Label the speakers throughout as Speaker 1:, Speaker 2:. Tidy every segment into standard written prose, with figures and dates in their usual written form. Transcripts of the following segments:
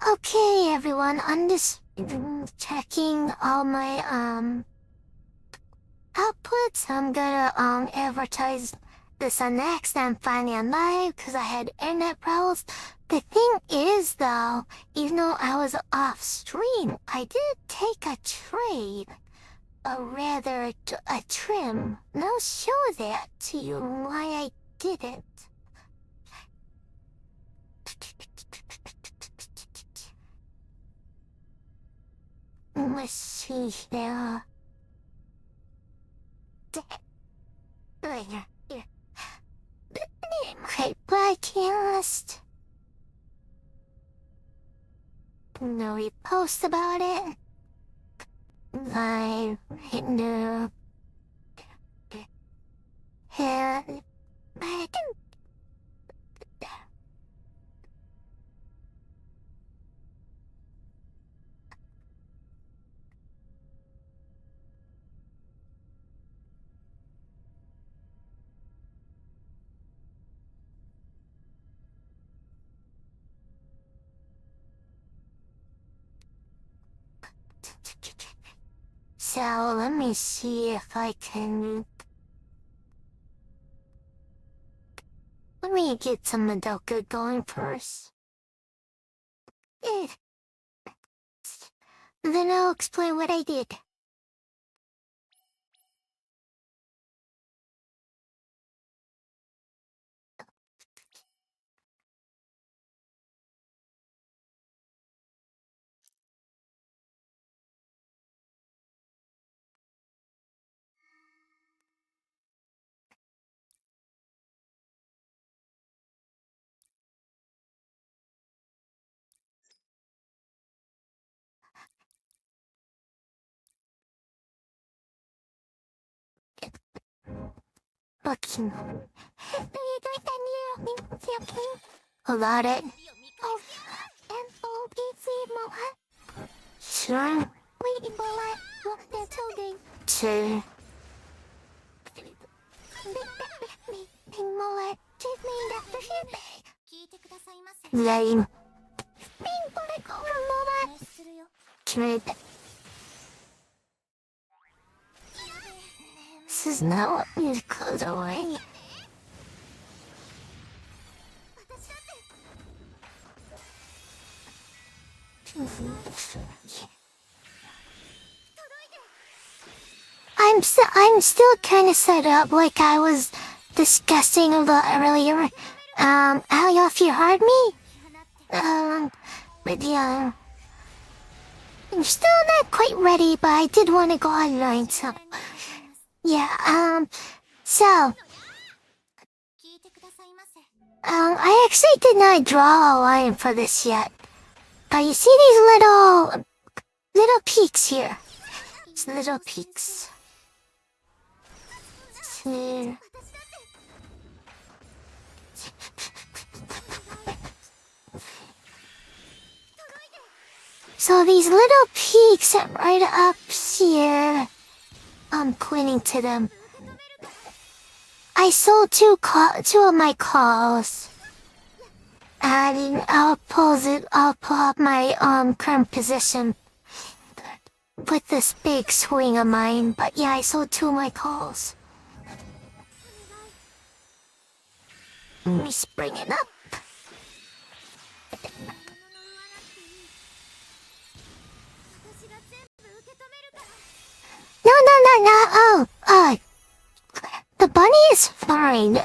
Speaker 1: Okay, everyone, I'm just checking all my outputs. I'm gonna advertise this on Next and finally on Live because I had internet problems. The thing is, though, even though I was off stream, I did take a trade, or rather a trim. And I'll show that to you why I did it. Let's see here. Here. Okay, broadcast. No repost about it. Live. No. Here. So let me see if I can. Let me get some Madoka going first. Then I'll explain what I did. Looking. Hold on it. Sure. Waiting for what? What they're told. Sure. Lame. Trade. This is not what we close away. I'm still kind of set up like I was discussing about earlier. How y'all feel heard me? But yeah. I'm still not quite ready, but I did want to go online, so. Yeah, so. I actually did not draw a line for this yet. But you see these little peaks here. These little peaks. See. So these little peaks right up here, I'm pointing to them. I sold two of my calls. And I'll pull up my current position with this big swing of mine. But yeah, I sold two of my calls. Let me spring it up. No. The bunny is fine.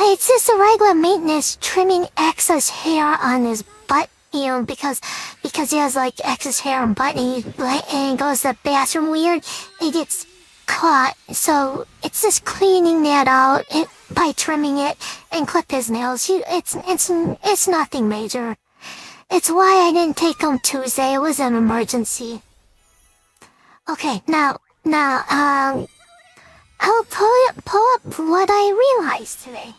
Speaker 1: It's just a regular maintenance trimming excess hair on his butt, because he has like excess hair on butt and he goes to the bathroom weird. It gets caught, so it's just cleaning that out by trimming it and clip his nails. It's nothing major. It's why I didn't take him Tuesday. It was an emergency. Okay, now, I'll pull up what I realized today.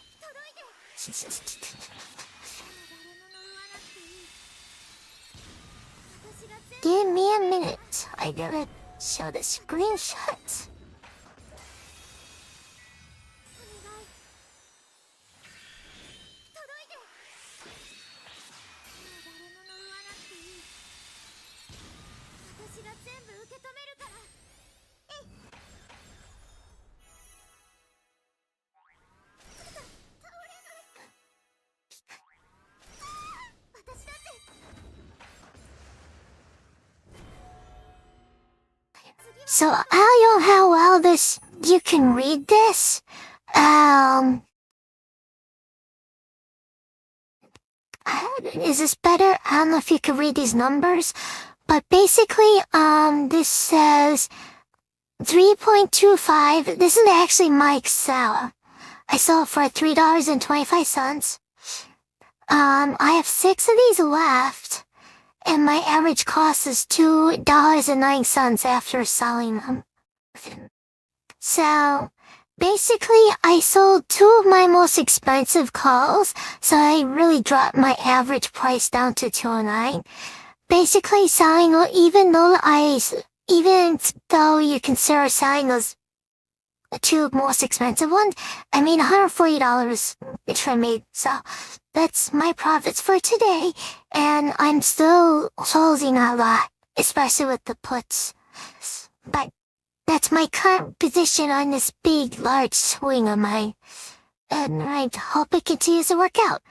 Speaker 1: Give me a minute. I gotta show the screenshot. So I don't know how well you can read this. Is this better? I don't know if you can read these numbers, but basically, this says 3.25. This is actually my Excel. I saw it for $3.25. I have 6 of these left, and my average cost is $2.09 after selling them. So, basically, I sold 2 of my most expensive calls, so I really dropped my average price down to $2.09. Basically, selling, even though you consider selling those 2 most expensive ones, I made $140 which I made. So that's my profits for today, and I'm still closing a lot, especially with the puts. But that's my current position on this big, large swing of mine, and I hope it continues to work out.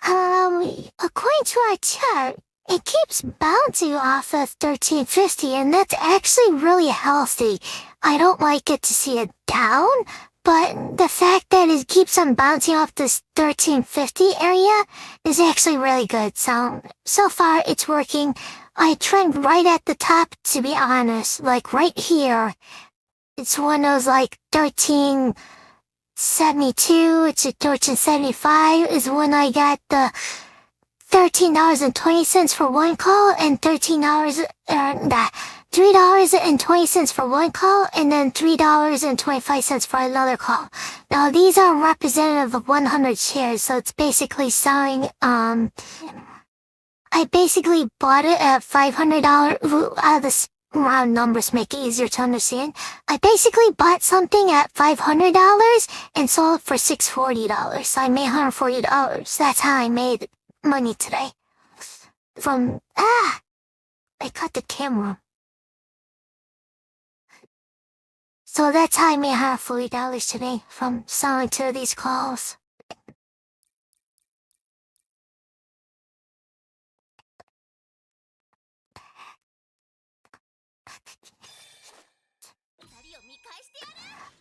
Speaker 1: According to our chart, it keeps bouncing off of 1350, and that's actually really healthy. I don't like it to see it down, but the fact that it keeps on bouncing off this 1350 area is actually really good. So far it's working. I trend right at the top, to be honest, like right here. It's one of those like 1372 to 1375 is when I got the $13.20 for one call and $3.20 for one call and then $3.25 for another call. Now these are representative of 100 shares, so it's basically selling, I basically bought it at $500. This round numbers make it easier to understand. I basically bought something at $500 and sold it for $640. So I made $140. That's how I made money today. I cut the camera. So that's how I made $140 today from selling 2 of these calls.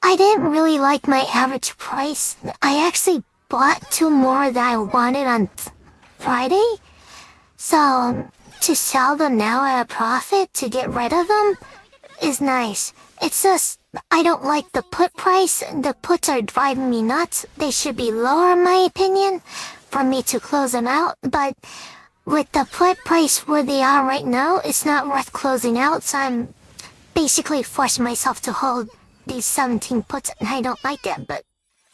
Speaker 1: I didn't really like my average price. I actually bought 2 more that I wanted on Friday. So, to sell them now at a profit to get rid of them is nice. It's just, I don't like the put price. The puts are driving me nuts. They should be lower in my opinion for me to close them out. But with the put price where they are right now, it's not worth closing out. So I'm basically forcing myself to hold these 17 puts, and I don't like it, but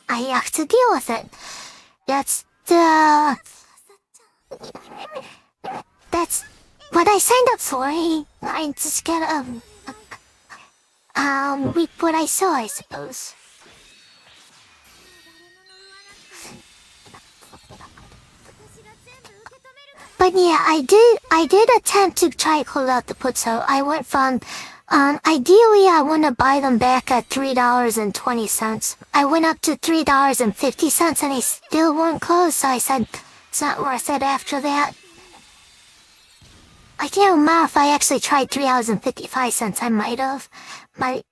Speaker 1: I have to deal with it. That's what I signed up for. I just gotta reap what I sow, I suppose. But yeah, I did attempt to try to close out the put, so I went from ideally I want to buy them back at $3.20. I went up to $3.50 and they still weren't closed, so I said it's not worth it after that. I can't remember if I actually tried $3.55. I might have, but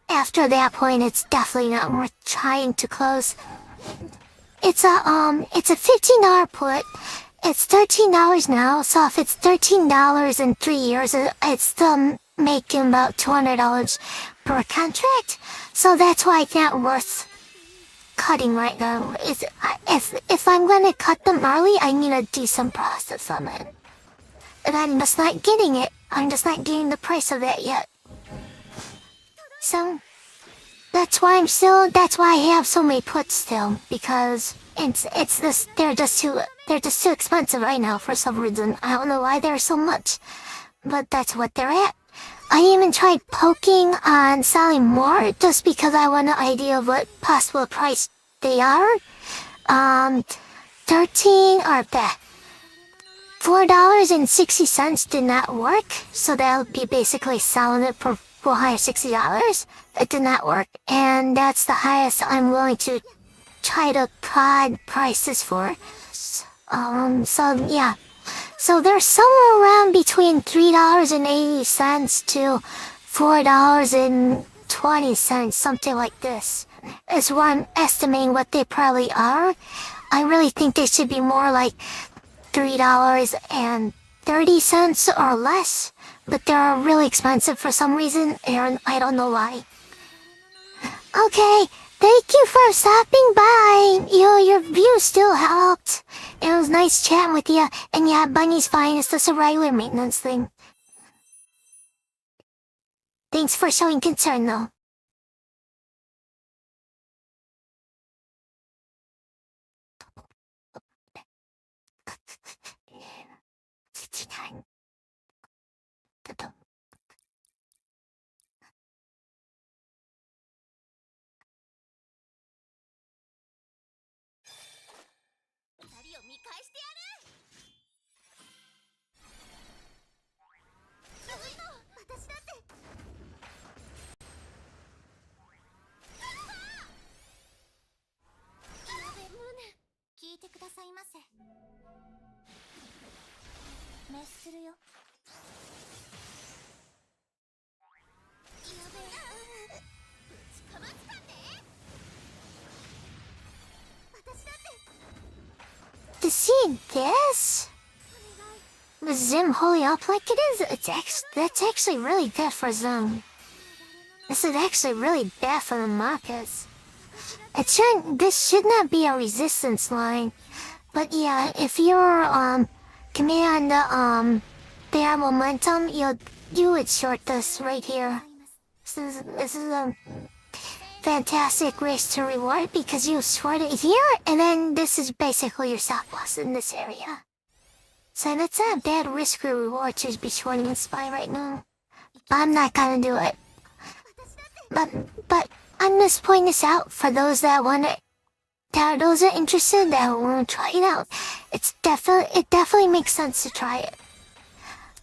Speaker 1: after that point, it's definitely not worth trying to close. It's a $15 put. It's $13 now, so if it's $13 in 3 years, it's still making about $200 per contract. So that's why it's not worth cutting right now. If I'm gonna cut them early, I need a decent process on it. And I'm just not getting it. I'm just not getting the price of that yet. So that's why I have so many puts still, because they're just too expensive right now for some reason. I don't know why they're so much, but that's what they're at. I even tried poking on selling more just because I want an idea of what possible price they are. $4.60 did not work, so that would be basically selling it for $460. It did not work, and that's the highest I'm willing to try to prod prices for. So yeah. So they're somewhere around between $3.80 to $4.20, something like this. Is what I'm estimating what they probably are. I really think they should be more like $3.30 or less, but they're really expensive for some reason, and I don't know why. Okay, thank you for stopping by. Your view still helped. It was nice chatting with you, and yeah, Bunny's fine. It's just a regular maintenance thing. Thanks for showing concern, though. To see this? With Zim holding up like it is, that's actually really bad for Zim. This is actually really bad for the markets. This should not be a resistance line. But yeah, if you're, command, their momentum, you would short this right here. This is a fantastic risk to reward because you short it here, and then this is basically your stop loss in this area. So that's not a bad risk or reward to be shorting the SPY right now. But I'm not gonna do it. But I'm just pointing this out for those that those are interested that want to try it out. It definitely makes sense to try it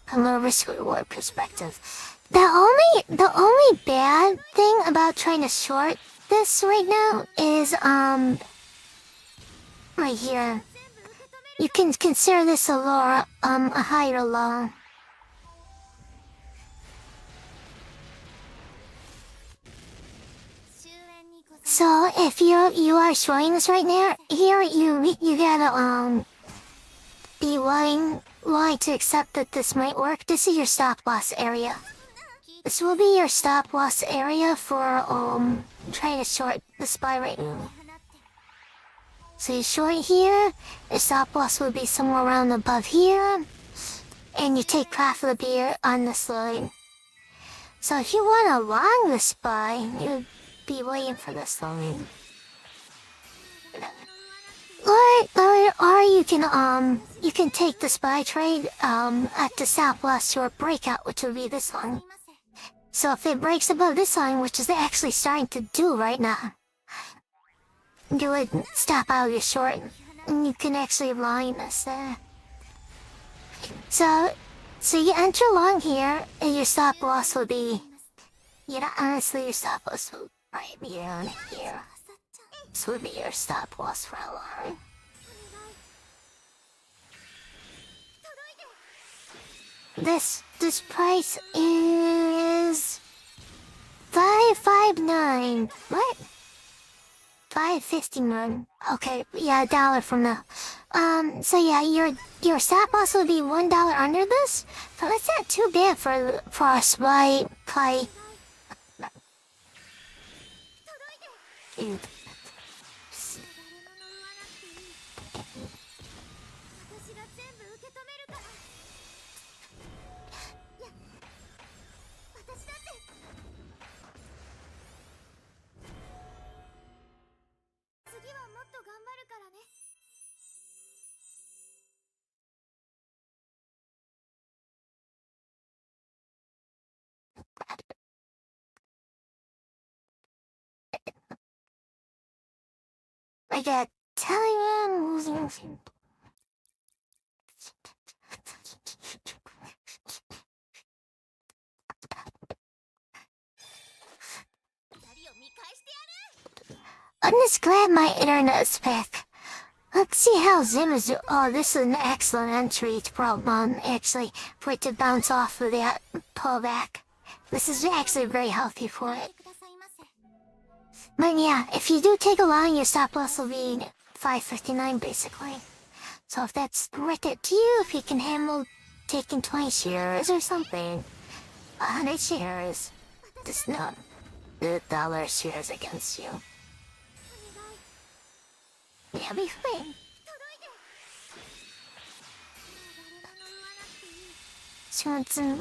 Speaker 1: from a risk reward perspective. The only bad thing about trying to short this right now is right here. You can consider this a lower a higher low. So if you are showing this right now, here you gotta be willing to accept that this might work. This is your stop loss area. This will be your stop loss area for trying to short the SPY right now. So you short here, the stop loss will be somewhere around above here, and you take profit of beer on this line. So if you want to long the SPY, you'd be waiting for this line. Or you can take the SPY trade at the stop loss short breakout, which will be this line. So if it breaks above this line, which is actually starting to do right now, you would stop out your short, and you can actually line this there. So you enter long here, and your stop loss will be, honestly, your stop loss will right be around here. This would be your stop loss for a long. This price is $5.59. What? $5.59. Okay, yeah, $1 from now. So yeah, your stop loss would be $1 under this. So that's not too bad for a SPY play. I got Telegram losing. I'm just glad my internet's back. Let's see how Zim is. Oh, this is an excellent entry to problem, actually, for it to bounce off of that pullback. This is actually very healthy for it. But yeah, if you do take a line, your stop loss will be 559 basically. So if that's worth it to you, if you can handle taking 20 shares or something, 100 shares, just not the dollar shares against you. Yeah, be fine.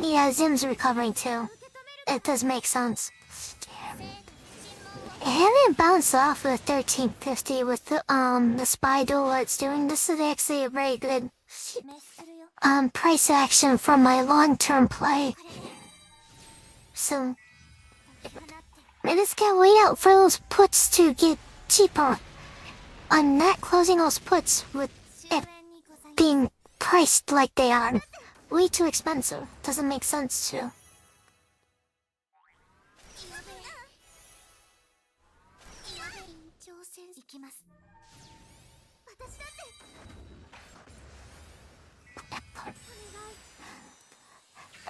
Speaker 1: Yeah, Zim's recovering too. It does make sense. It haven't bounced off of 1350 with the SPY duel it's doing. This is actually a very good price action from my long-term play. So I just gotta wait out for those puts to get cheaper. I'm not closing those puts with it being priced like they are. Way too expensive. Doesn't make sense to.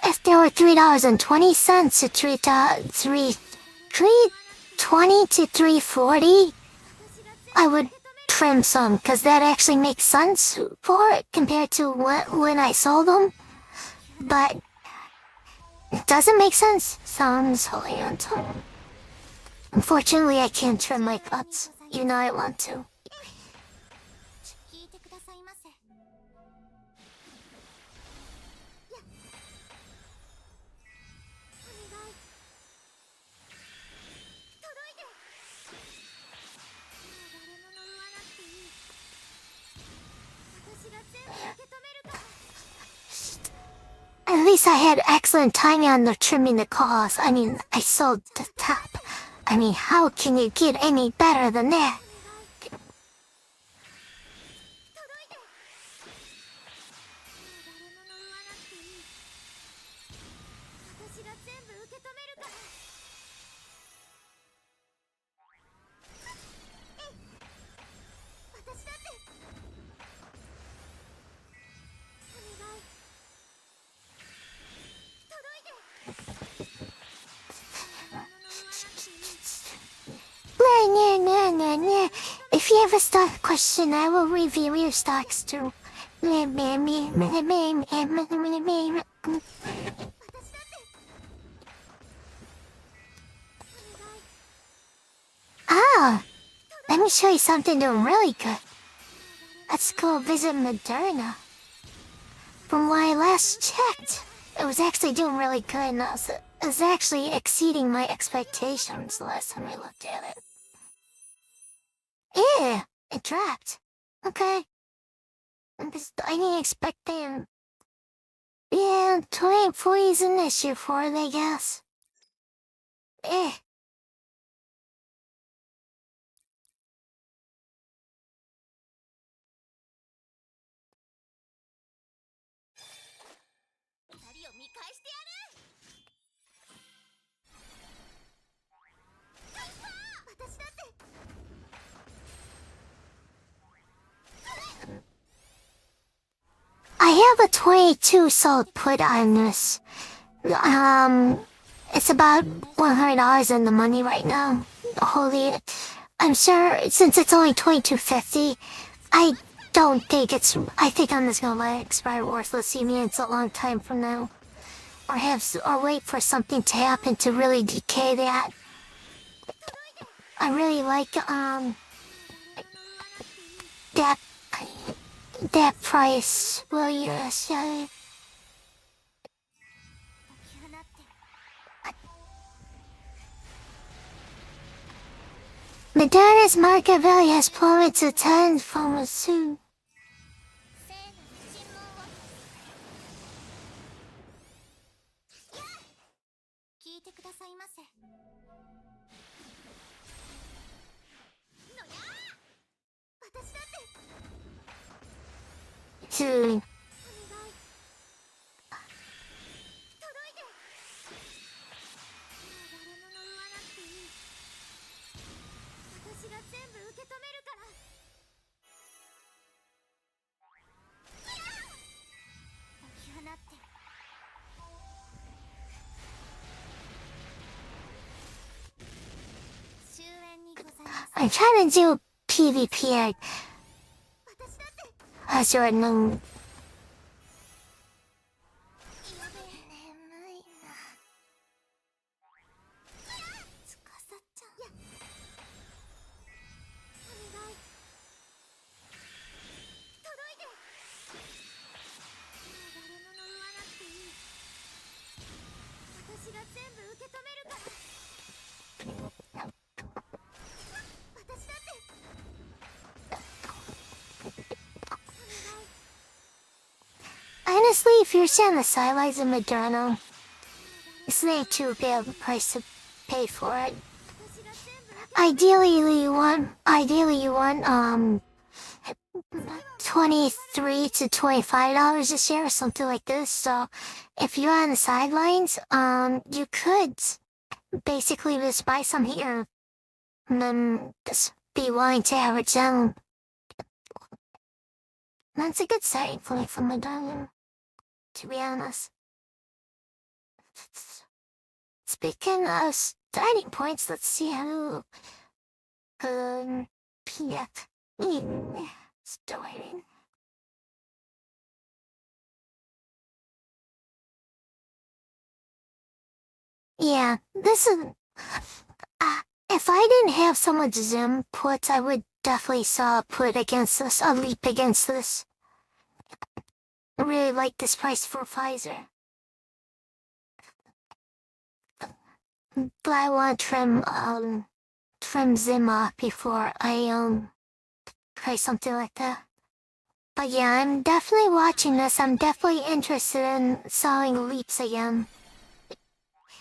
Speaker 1: If there were $3.20 to 320 to 340, I would trim some, because that actually makes sense for it compared to when I sold them. But it doesn't make sense, so I'm just holding on to them. Unfortunately, I can't trim my cuts, even though I want to. At least I had excellent timing on the trimming the calls. I mean, I sold the top. I mean, how can you get any better than that? If you have a stock question, I will review your stocks too. Ah, let me show you something doing really good. Let's go visit Moderna. From when I last checked, it was actually doing really good, and it was actually exceeding my expectations the last time I looked at it. Yeah, it dropped. Okay. I didn't expect them. Yeah, 20 employees an issue for it, I guess. Eh. I have a 22 sold put on this. It's about $100 in the money right now. Holy, I'm sure since it's only $22.50, I don't think it's. I think I'm just gonna let it expire worthless. I mean, it's a long time from now, or wait for something to happen to really decay that. I really like that price. Will you say? Moderna's market value has plummeted to 10 from a soon. Soon. I'm trying to do PvP as your known. Honestly, if you're on the sidelines of Madoka, it's not too bad of a price to pay for it. Ideally you want 23 to $25 a share or something like this. So if you're on the sidelines, you could basically just buy some here and then just be willing to average down. That's a good starting point for Madoka, to be honest. Speaking of starting points, let's see how PF starting. Yeah, this is if I didn't have so much Zim puts, I would definitely saw a put against this, a leap against this. I really like this price for Pfizer. But I want to trim Zim off before I try something like that. But yeah, I'm definitely watching this. I'm definitely interested in selling leaps again.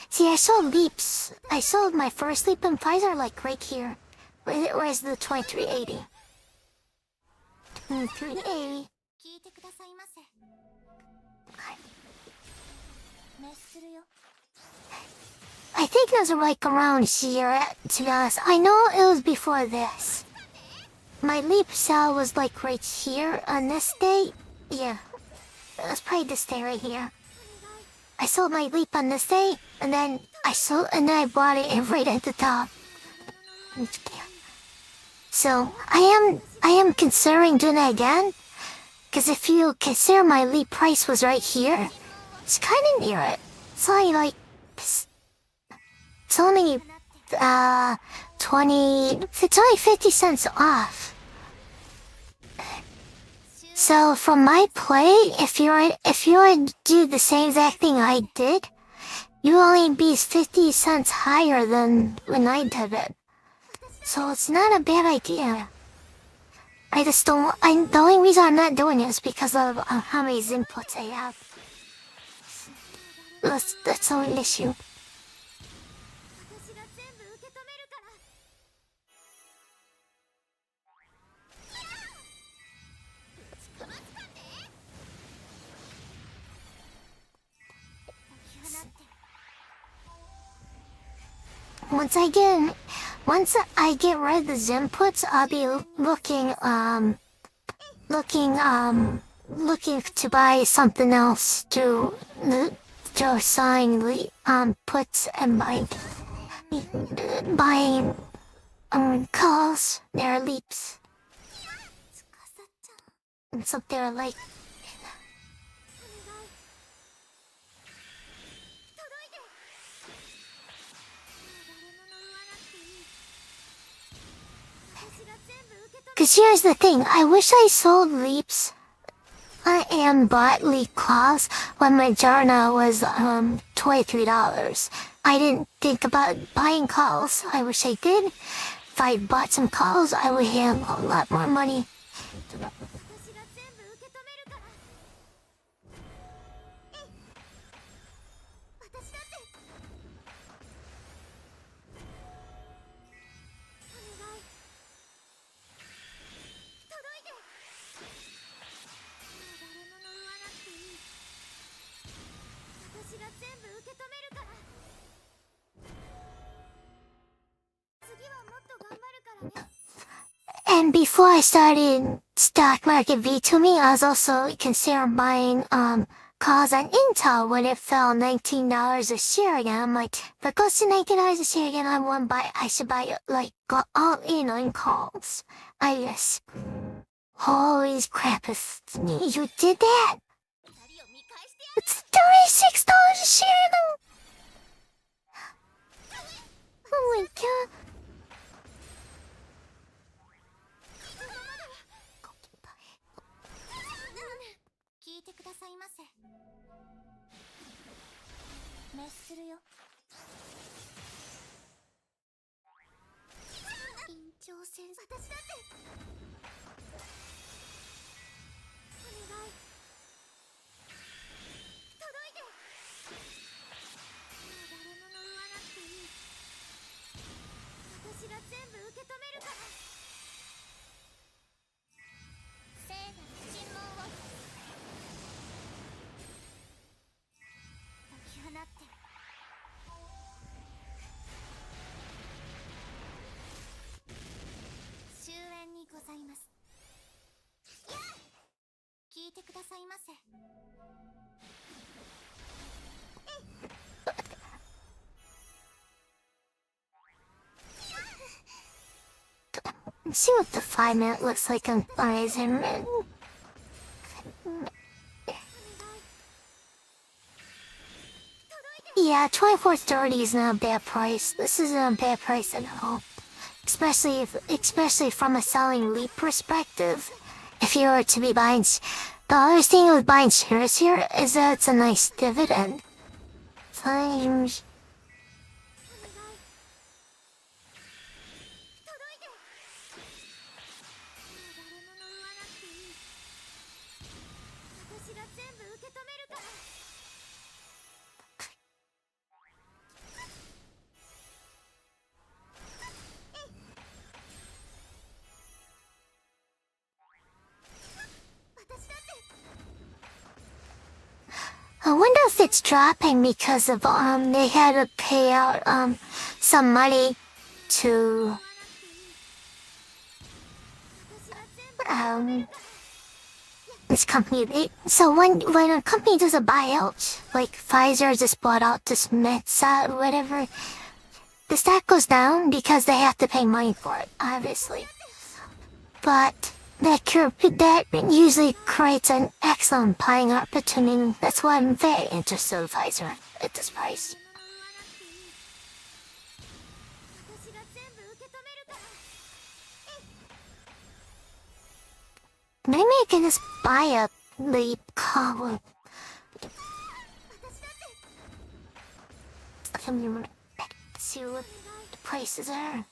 Speaker 1: See, I sold leaps. I sold my first leap in Pfizer like right here. Where's the 2380? 2380. I think it was like around here, to be honest. I know it was before this. My leap sale was like right here on this day. Yeah, it was probably this day right here. I sold my leap on this day, and then I bought it right at the top. So I am considering doing that again, because if you consider my leap price was right here, it's kind of near it. It's only like it's only 50 cents off. So from my play, if you were to do the same exact thing I did, you only be 50 cents higher than when I did it. So it's not a bad idea. I just don't. The only reason I'm not doing it is because of how many inputs I have. That's the only issue. Once I get rid of the inputs, I'll be looking to buy something else to assign the puts and buying calls, their leaps, and something like. Cause here's the thing, I wish I sold leaps and bought leap claws when my Jarna was $23. I didn't think about buying calls. I wish I did. If I bought some calls, I would have a lot more money. And before I started stock market V2Me, I was also considering buying cause on Intel when it fell $19 a share again. I'm like, if it goes to $19 a share again, I should buy it, like, go all in on calls. I just, holy crap, you did that? It's $36 a share though. Oh my god. Let's see what the 5-minute looks like on Horizon. Yeah, 24.30 is not a bad price. This isn't a bad price at all. Especially from a selling leap perspective. If you were to be buying, the other thing with buying shares here is that it's a nice dividend. Times. I wonder if it's dropping because of they had to pay out some money to this company. So when a company does a buyout, like Pfizer just bought out this Metsat or whatever, the stock goes down because they have to pay money for it, obviously. But that usually creates an excellent buying opportunity. That's why I'm very interested in Pfizer at this price. Maybe I can just buy a leap car. See what the prices are.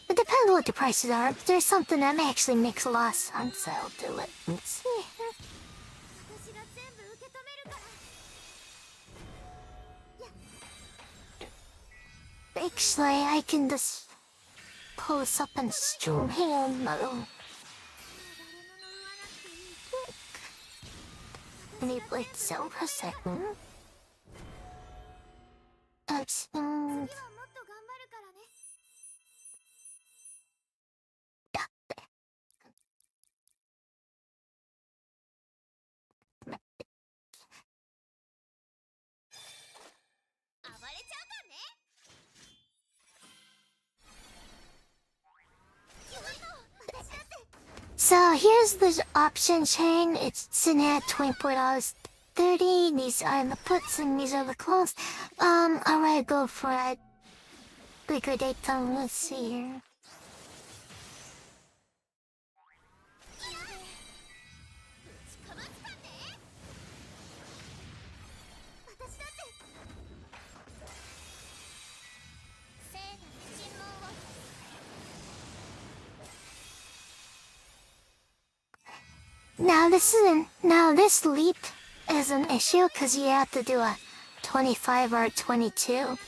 Speaker 1: It depends on what the prices are. If there's something that actually makes a lot of sense, I'll do it. Let's see. Actually, I can just pull this up and stream. Hang on, no. Maybe like so for a second. So here's the option chain. It's sitting at $24.30. These are the puts and these are the calls. Alright, go for a bigger date time. Let's see here. Now this leap is an issue because you have to do a 25 or a 22.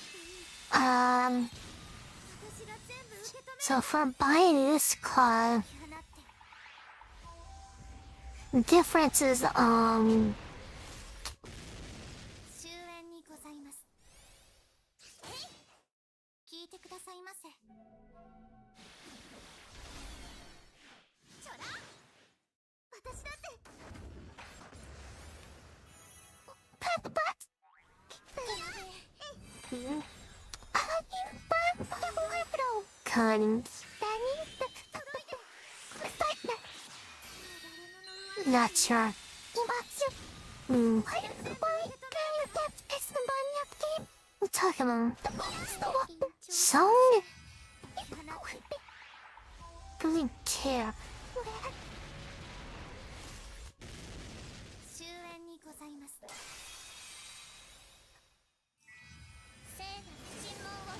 Speaker 1: So for buying this car, the difference is Cunning. Not sure. Talk about song. Doesn't care.
Speaker 2: 終焉にございます。聖なる尋問を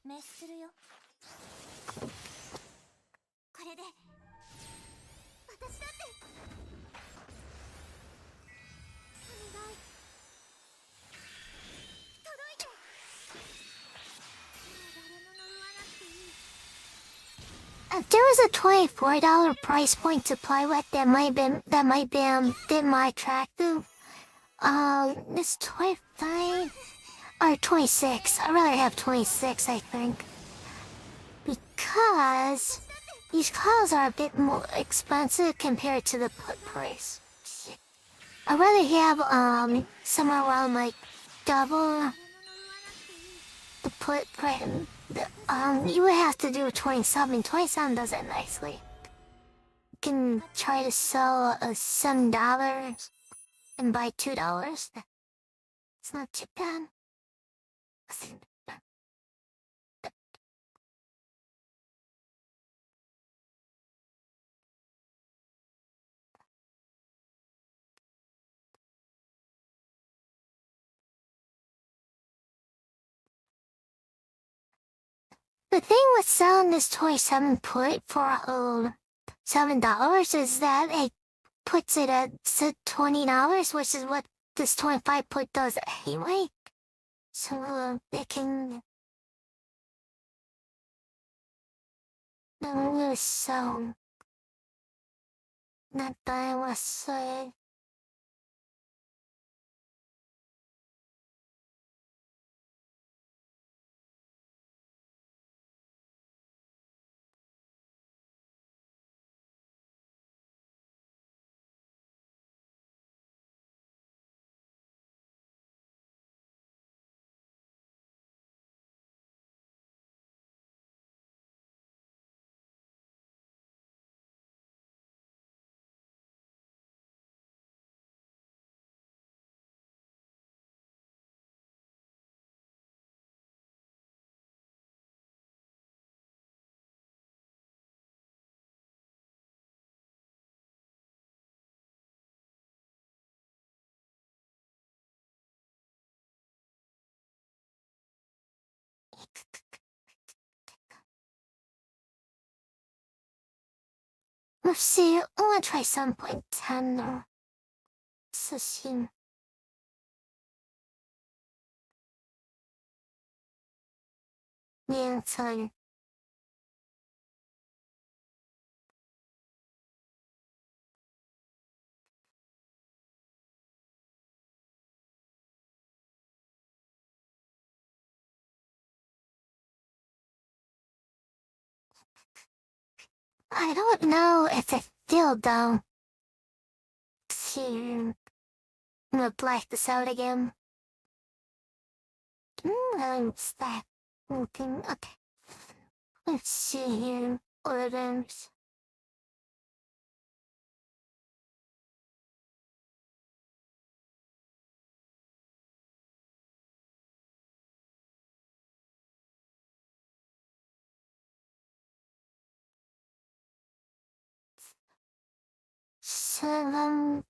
Speaker 2: 滅するよ。これで私だってお願い届いて。もう誰も呪わなくていい。
Speaker 1: There was a $24 price point to play with that might be bit my attractive. This 25 or 26. I'd rather have 26, I think, because these clothes are a bit more expensive compared to the put price. I'd rather have somewhere around like double the put price. You would have to do 27. 27 does it nicely. You can try to sell $7 and buy $2. It's not too bad. The thing with selling this 27 put for $7 is that it puts it at $20, which is what this 25 put does anyway. So they can so not that I was say. Let's see, I wanna try 7.10 though. Sushi. Yeah, sorry. I don't know if it's still though. See, I'm gonna black this out again. Stop. Okay. Let's see here. Orders. Seven.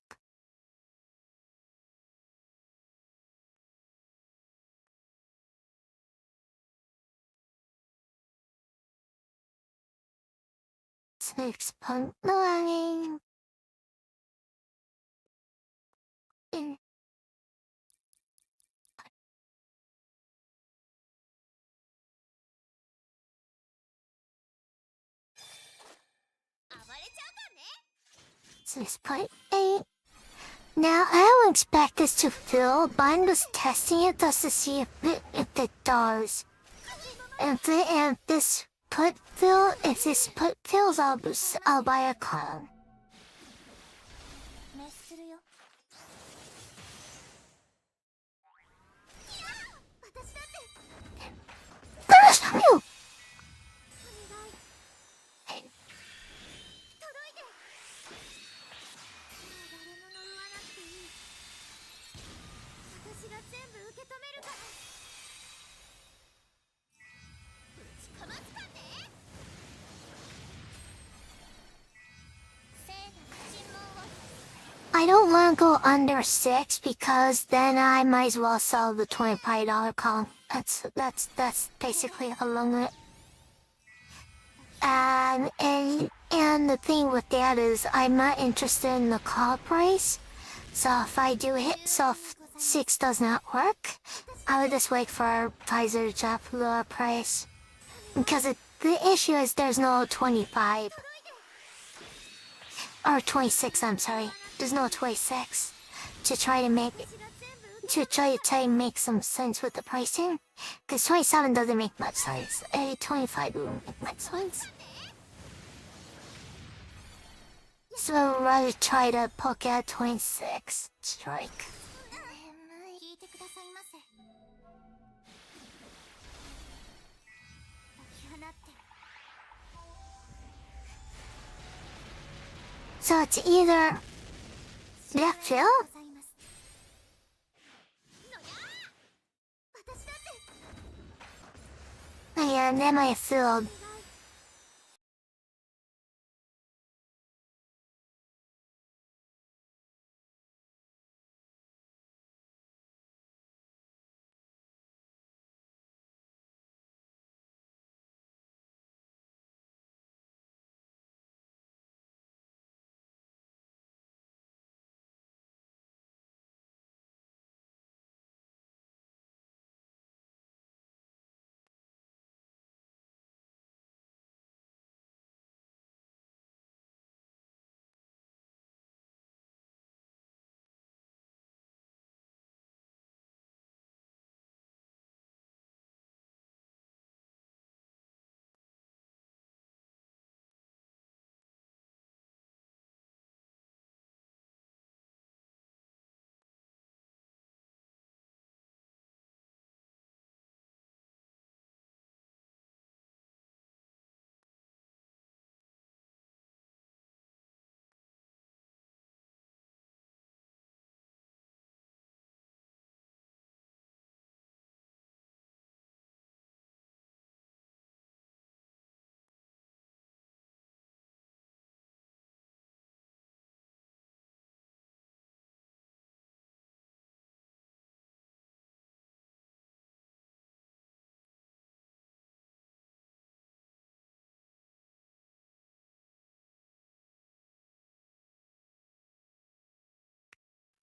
Speaker 1: Six point nine. Six point eight. Now I don't expect this to fill, but I'm just testing it just to see if it does. If this if this put fills, I'll buy a clone.
Speaker 2: 滅するよ。私が全部受け止めるから。ぶちかますかね。聖なる尋問を。
Speaker 1: I don't want to go under 6 because then I might as well sell the $25 column. That's basically a limit. And the thing with that is I'm not interested in the call price. So if I do hit, so if 6 does not work, I would just wait for Pfizer to drop the lower price. Because the issue is there's no 25. Or 26, I'm sorry. There's no 26. To try to make some sense with the pricing. Because 27 doesn't make much sense. 25 wouldn't make much sense. So I'd rather try to poke at 26 strike.
Speaker 2: 聞いてくださいませ。解き放って。
Speaker 1: So it's either that Phil?
Speaker 2: ございます。のやー。私だって。
Speaker 1: And then I filled.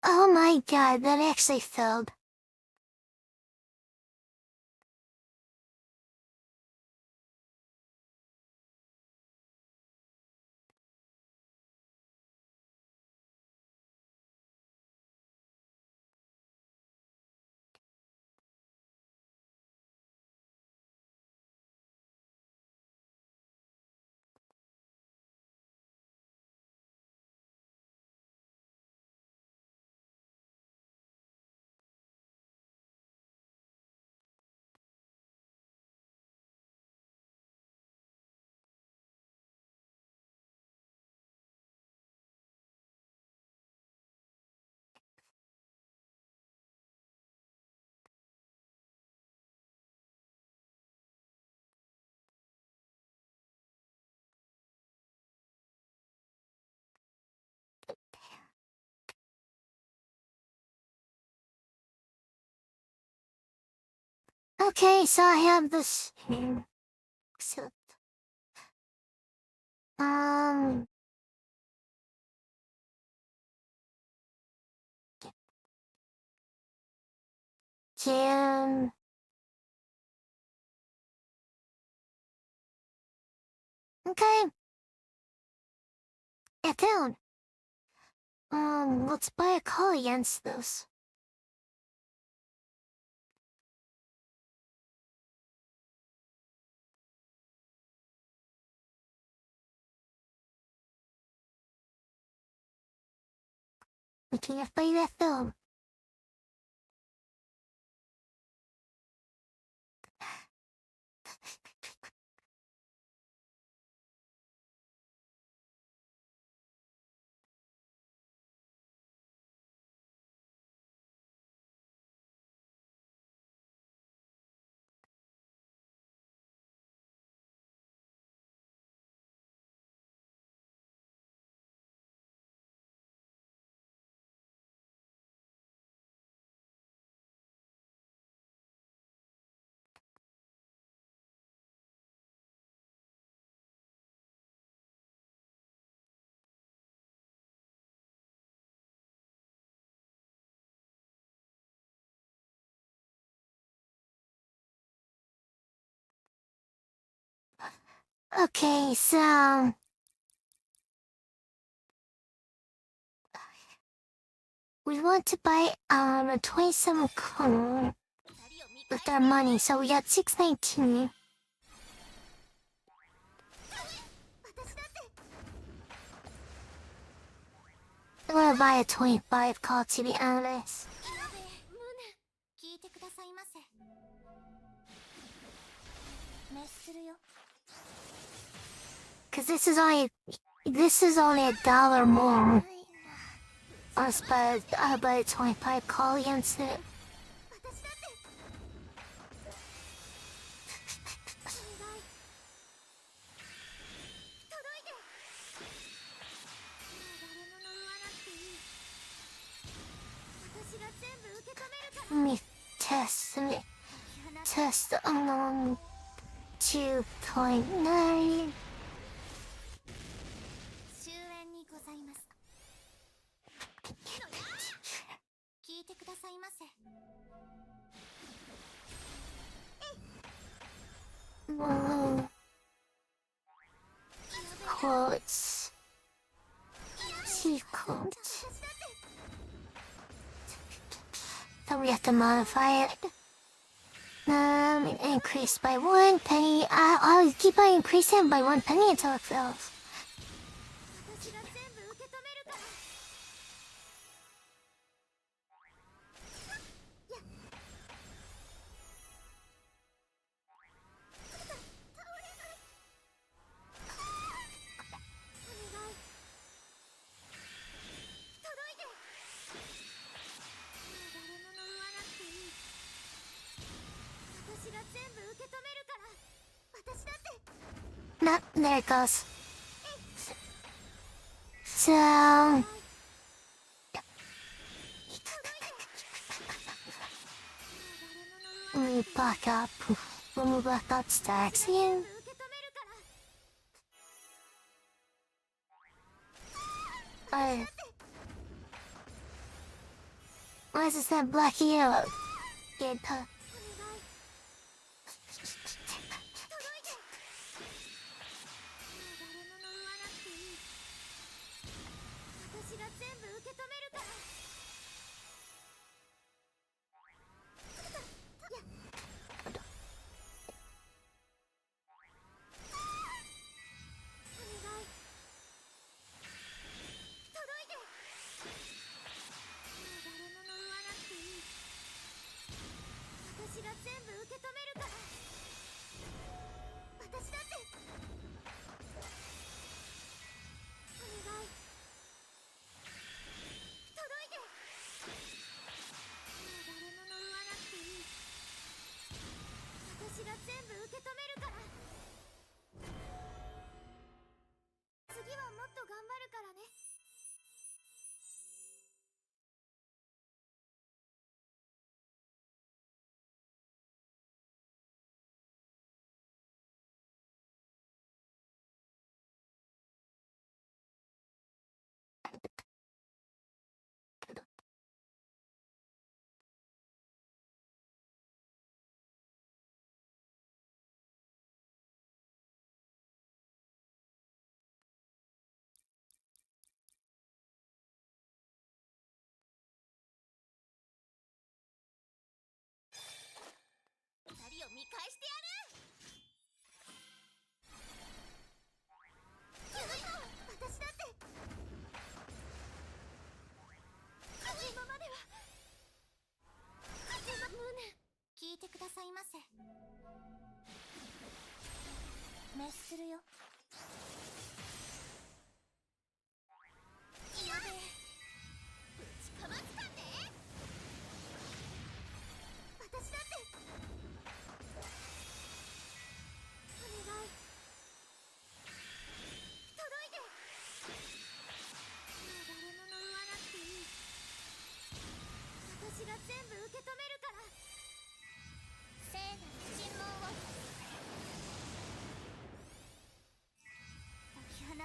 Speaker 1: Oh my god, that actually filled. Okay, so I have this here. Except, um, can, okay, yeah, down. Let's buy a call against this. We can't play that film. Okay, so we want to buy a 27 cone with our money, so we got 619. I'm gonna buy a 25 call, to be honest.
Speaker 2: 聞いてくださいませ。滅するよ。
Speaker 1: Cause this is only $1 more. I'll buy a 25 call against it.
Speaker 2: 私だって。お願い。届いて。もう誰も呪わなくていい。私が全部受け止めるから。
Speaker 1: Let me test 2.9.
Speaker 2: 終焉にございます。聞いてくださいませ。
Speaker 1: Whoa. Quotes. Sequence. So we have to modify it. Increase by 1 penny. I'll keep on increasing by 1 penny until it fills.
Speaker 2: 私が全部受け止めるから。
Speaker 1: Not there it goes. So let me back up. When we back up stacks again. Alright. Why is that black yellow? Get up. 私が全部受け止めるから。 私が全部受け止めるから。私だって。お願い。届いて。もう誰も呪わなくていい。私が全部受け止めるから。次はもっと頑張るからね。二人を見返してやる。私だって。今までは。無念。聞いてくださいませ。滅するよ。やべえ。ぶちかますかね。私だって。お願い。届いて。もう誰も呪わなくていい。私が全部受け止めるから。聖なる尋問を解き放って。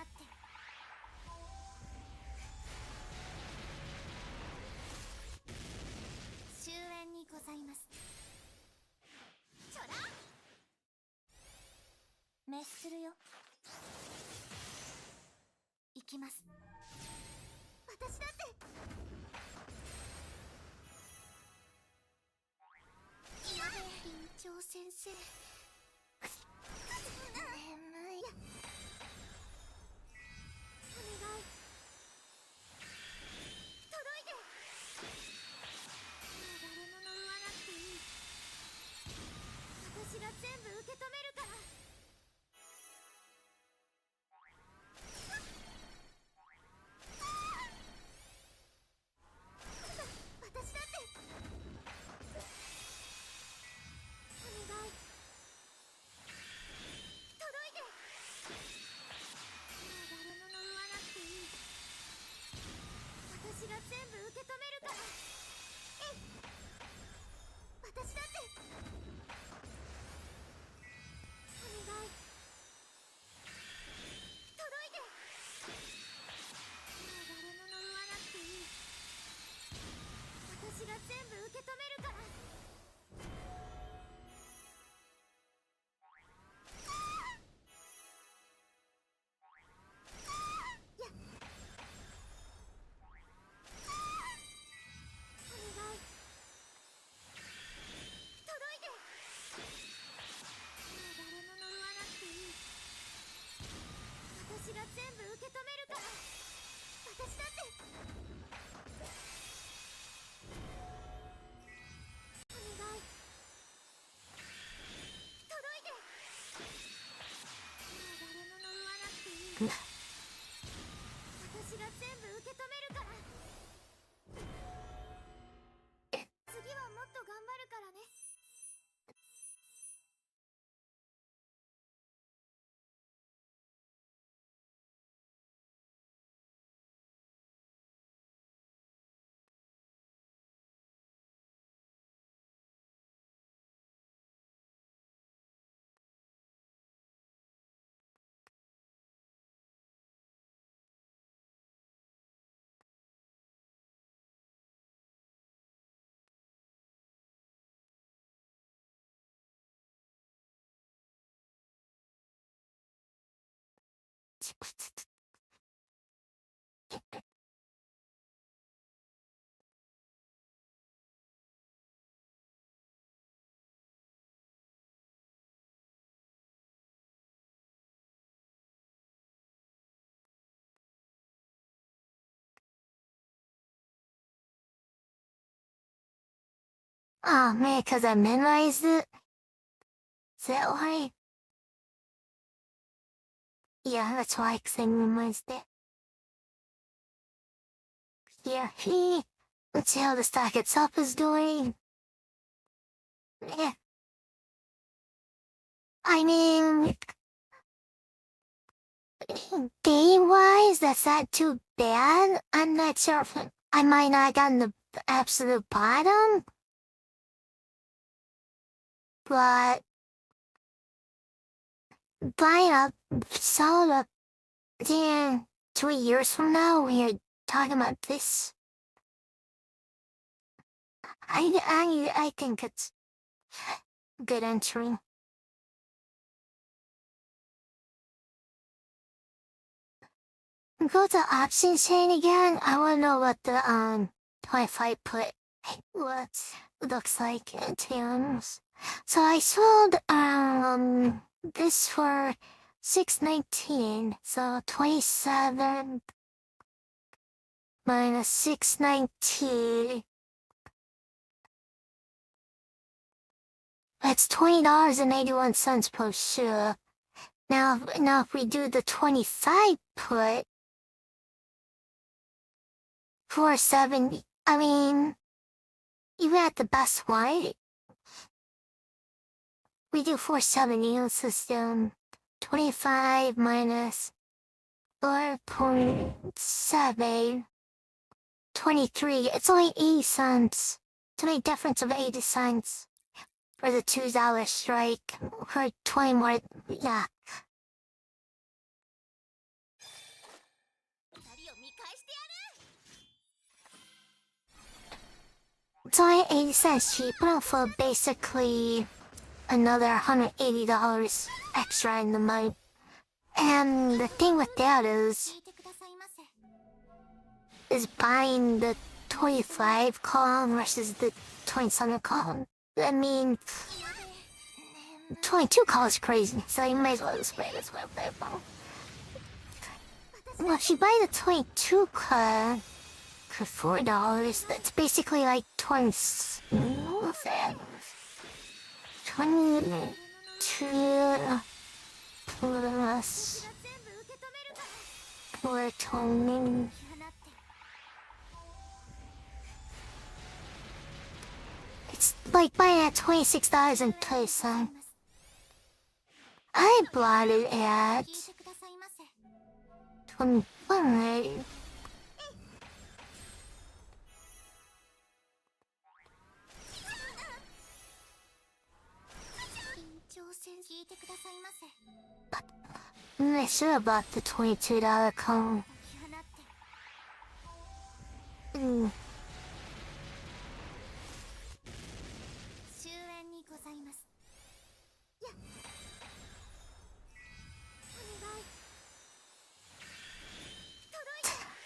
Speaker 1: 終焉にございます。ちょら滅
Speaker 2: しするよ。行きます。私だって。やべえ、林長先生。眠い。お願い。届いて。もう誰も呪わなくていい。私が全部受け止めるから。私だって。お願い。届いて。もう誰も呪わなくていい。私が全部受け止めるから。えい。私だって。お願い。届いて。もう誰も呪わなくていい。私が全部受け止めるから。やっ。お願い。届いて。もう誰も呪わなくていい。私が全部受け止めるから。私だって。お願い。届いて。もう誰も呪わなくていい。私が全部受け止めるから。次はもっと頑張るからね。
Speaker 1: Oh man, because I memorized it. Is that why? Yeah, that's why, because I memorized it. Yeah, let's see how the stack itself is doing. Yeah. I mean, game-wise, that's not too bad. I'm not sure if I might not gotten the absolute bottom, but buying up solid up, damn, 3 years from now, we're talking about this. I think it's good entry. Go to option chain again. I wanna know what the 25 put looks like in terms. So I sold this for 619. So 27 minus 619. That's $20.81 per share. Now if we do the 25 put, 470. I mean, even at the best one, we do 470 on system. 25 minus 4.7. 23. It's only 80 cents. It's only a difference of 80 cents for the $2 strike. For 20 more, yeah.
Speaker 2: 二人を見返してやる。
Speaker 1: It's only 80 cents cheaper for basically another $180 extra in the month. And the thing with that is
Speaker 2: 聞いてくださいませ。
Speaker 1: buying the 25 column versus the 27 column. I mean, 22 column is crazy, so you may as well just buy this one. Well, if you buy the 22 column for $4, that's basically like 22 plus
Speaker 2: 全部受け止めるから。
Speaker 1: 420.
Speaker 2: 解き放って。
Speaker 1: It's like buying at $26.20. I bought it at
Speaker 2: 聞いてくださいませ。
Speaker 1: $21.
Speaker 2: 院長先生、聞いてくださいませ。
Speaker 1: I should have bought the $22 cone.
Speaker 2: 解き放って。 終焉にございます。やっ。お願い。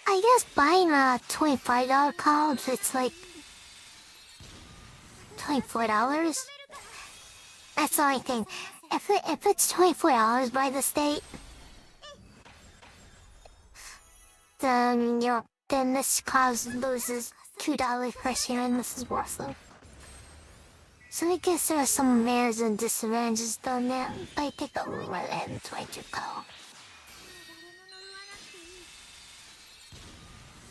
Speaker 1: I guess buying a $25 college, it's like $24. That's the only thing. If it's $24 by the state, then then this cause loses $2 per share, and this is worth it. So I guess there are some advantages and disadvantages done there. I think I'll move right ahead and 22 call.
Speaker 2: 誰も乗るわなくていい。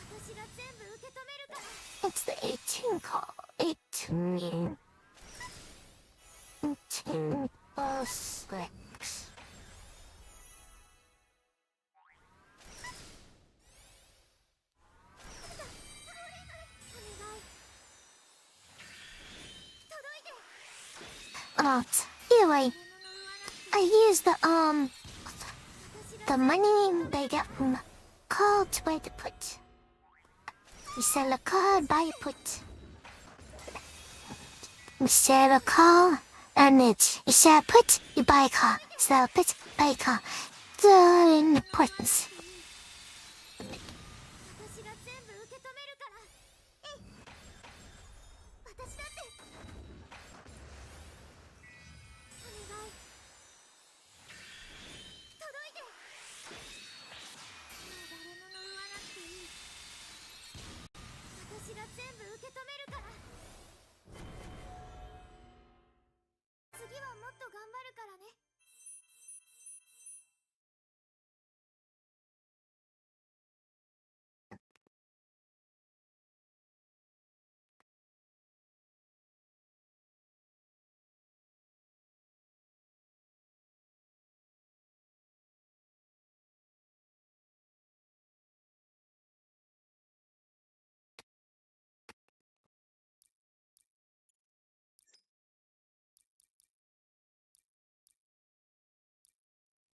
Speaker 2: 私が全部受け止めるから。
Speaker 1: It's the 18 call. 18 plus 6.
Speaker 2: お願い。届いて。
Speaker 1: Anyway, I used the money they get from the call to buy the put. You sell a call, buy a put. You sell a call, and it's you sell a put, you buy a car. Sell a put, buy a car. The importance.
Speaker 2: 私が全部受け止めるから。えい。私だって。お願い。届いて。誰も乗るわなくていい。私が全部受け止めるから。次はもっと頑張るからね。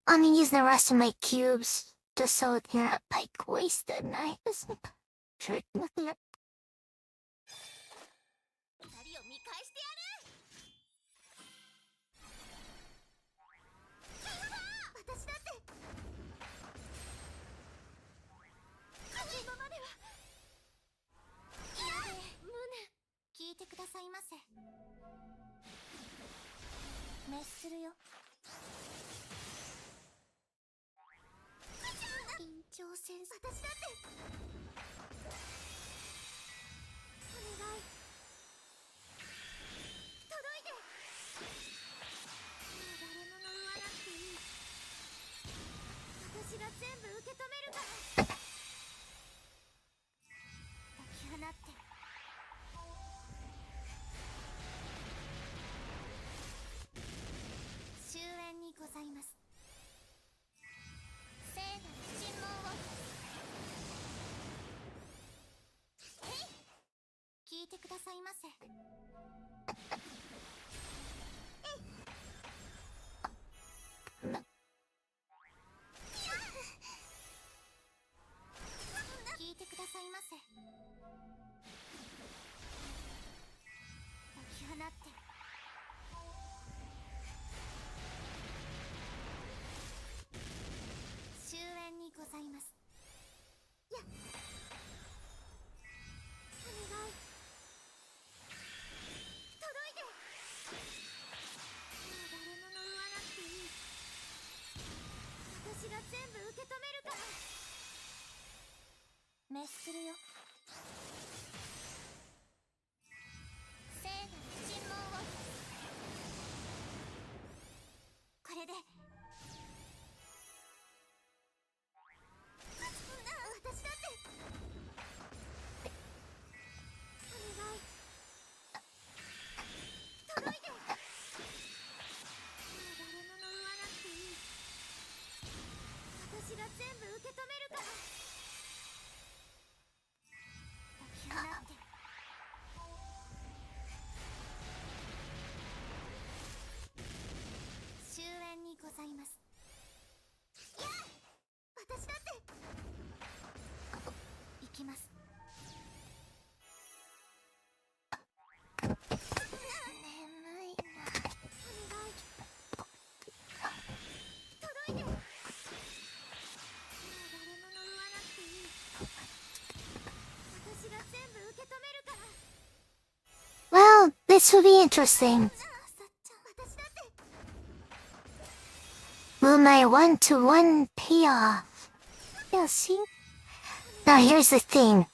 Speaker 1: I'm gonna use the rest of my cubes just so they're not like wasted. And I just sure nothing.
Speaker 2: 二人を見返してやる。私だって。今までは。やべえ、無念。聞いてくださいませ。滅するよ。院長先生、私だって。お願い。 届いて。誰も乗るわなくていい。私が全部受け止めるから。解き放って。終焉にございます。聖なる尋問を。聞いてくださいませ。 聞いてくださいませ。解き放って。滅するよ。聖なる尋問を。これで私だって。お願い届いて。もう誰も呪わなくていい。私が全部受け止めるから。解き放って。終焉にございます。いや、私だって行きます。
Speaker 1: 眠いな。
Speaker 2: お願い届いて。もう誰も呪わなくていい。私が全部受け止めるから。
Speaker 1: Well, this will be interesting.
Speaker 2: さっちゃん、私だって。
Speaker 1: Will my one-to-one pay off? Yeah, see? Now here's the thing.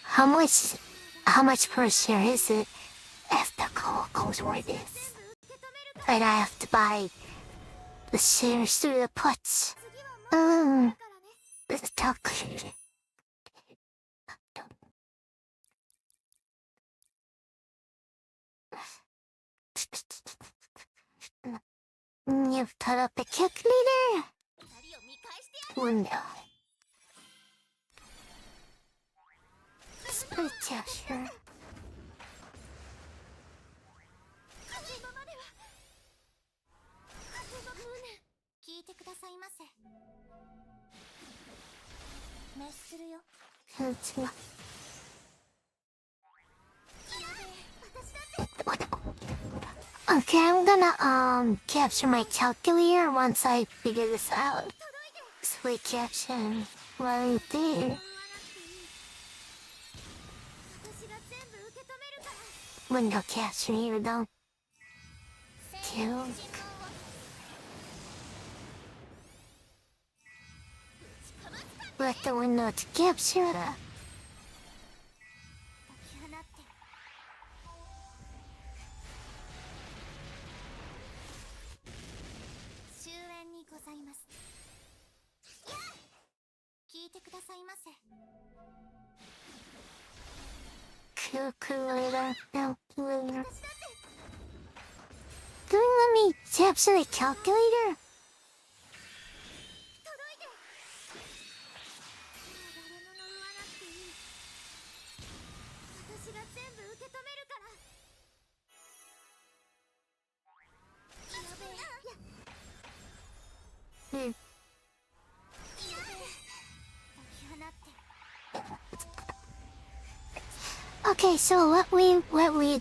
Speaker 1: How much per share is it if the call goes where it is? And I have to buy the shares through the puts.
Speaker 2: 次はもうだからね。
Speaker 1: Let's talk. You've put up a calculator?
Speaker 2: 二人を見返してやる。
Speaker 1: Oh no. Split sure.
Speaker 2: 風のまでは。風の無念。聞いてくださいませ。滅するよ。
Speaker 1: That's not-
Speaker 2: やべえ、私だって。
Speaker 1: What? Okay, I'm gonna capture my calculator once I figure this out. Split caption right there.
Speaker 2: 私が全部受け止めるから。
Speaker 1: Window capture here though.
Speaker 2: 聖なる尋問を。
Speaker 1: Let the window to capture it.
Speaker 2: 解き放って。終焉にございます。いや、聞いてくださいませ。
Speaker 1: Calculator, calculator.
Speaker 2: 私だって。
Speaker 1: Don't let me capture the calculator.
Speaker 2: 届いて。もう誰も呪わなくていい。私が全部受け止めるから。やべえ。やべえ。
Speaker 1: Hmm.
Speaker 2: 解き放って。
Speaker 1: Okay, so what we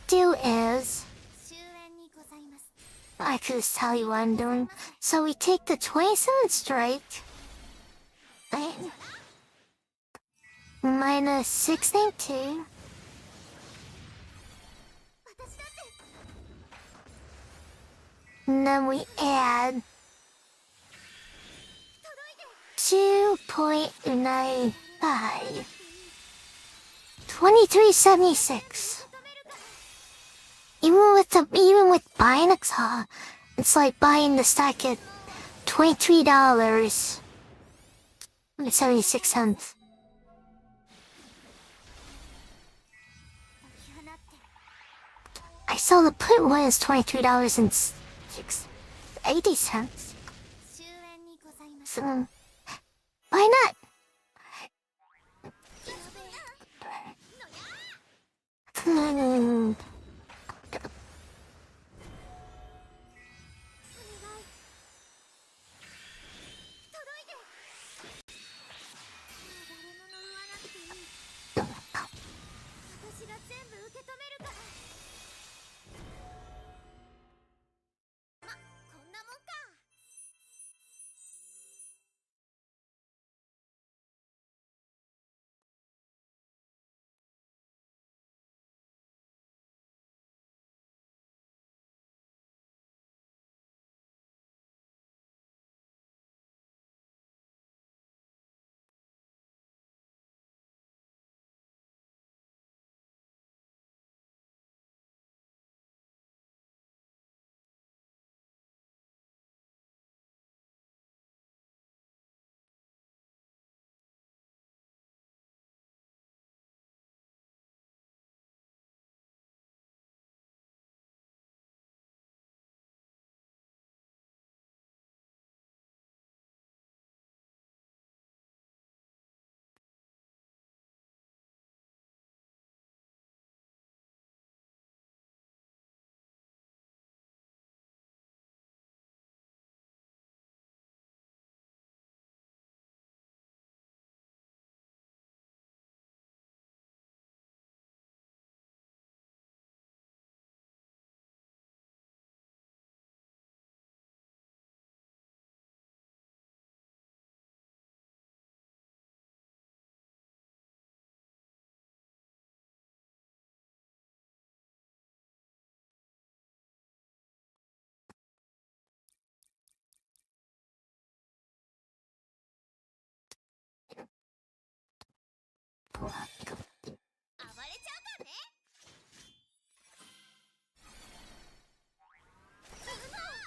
Speaker 1: do is
Speaker 2: 終焉にございます。
Speaker 1: I could just tell you what I'm doing. So we take the 27 strike and minus 692.
Speaker 2: 私だって。
Speaker 1: And then we add
Speaker 2: 届いて。
Speaker 1: 2.95. 2376.
Speaker 2: 受け止めるから。
Speaker 1: Even with buying a car, it's like buying the stock at $23 and 76 cents.
Speaker 2: 解き放って。
Speaker 1: I saw the put one is $23 and 80 cents.
Speaker 2: 終焉にございます。
Speaker 1: So why not?
Speaker 2: やべえ。
Speaker 1: Hmm.
Speaker 2: 暴れちゃうからね。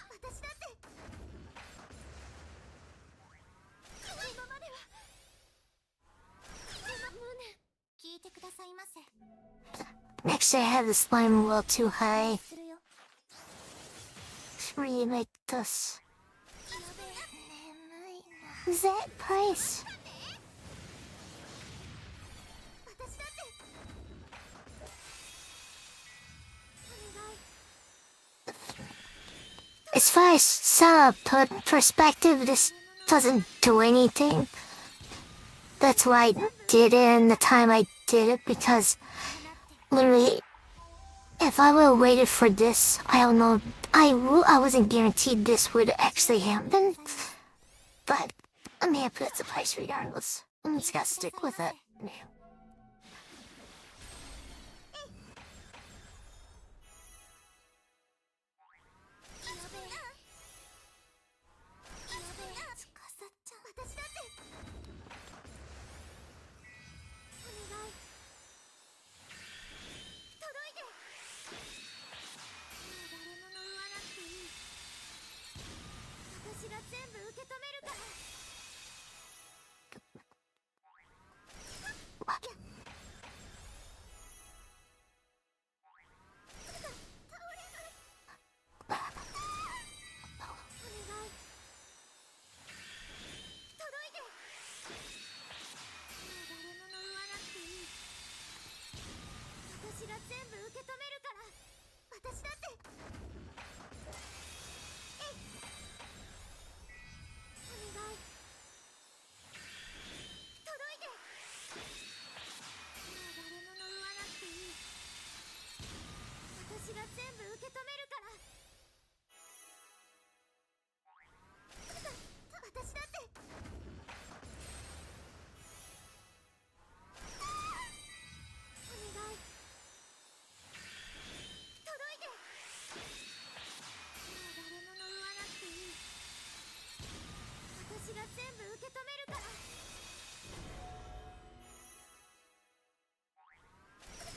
Speaker 2: 私だって今までは聞いてくださいませ。
Speaker 1: Next, I have the slime a little too high.
Speaker 2: するよ。
Speaker 1: Remake this.
Speaker 2: やべえ、眠いな。
Speaker 1: Is that price?
Speaker 2: 私だってお願い。
Speaker 1: As far as some perspective, this doesn't do anything. That's why I did it in the time I did it, because literally, if I would have waited for this, I don't know, I wasn't guaranteed this would actually happen. But I'm happy that's the price regardless. I'm just gotta stick with it. Yeah.
Speaker 2: つかさっちゃう。私だってお願い。届いて。もう誰も呪わなくていい。私が全部受け止めるから。私が全部受け止めるから。私だって。えい。お願い。届いて。もう誰も呪わなくていい。私が全部受け止めるから。私だって。お願い。届いて。もう誰も呪わなくていい。私が全部受け止めるから。や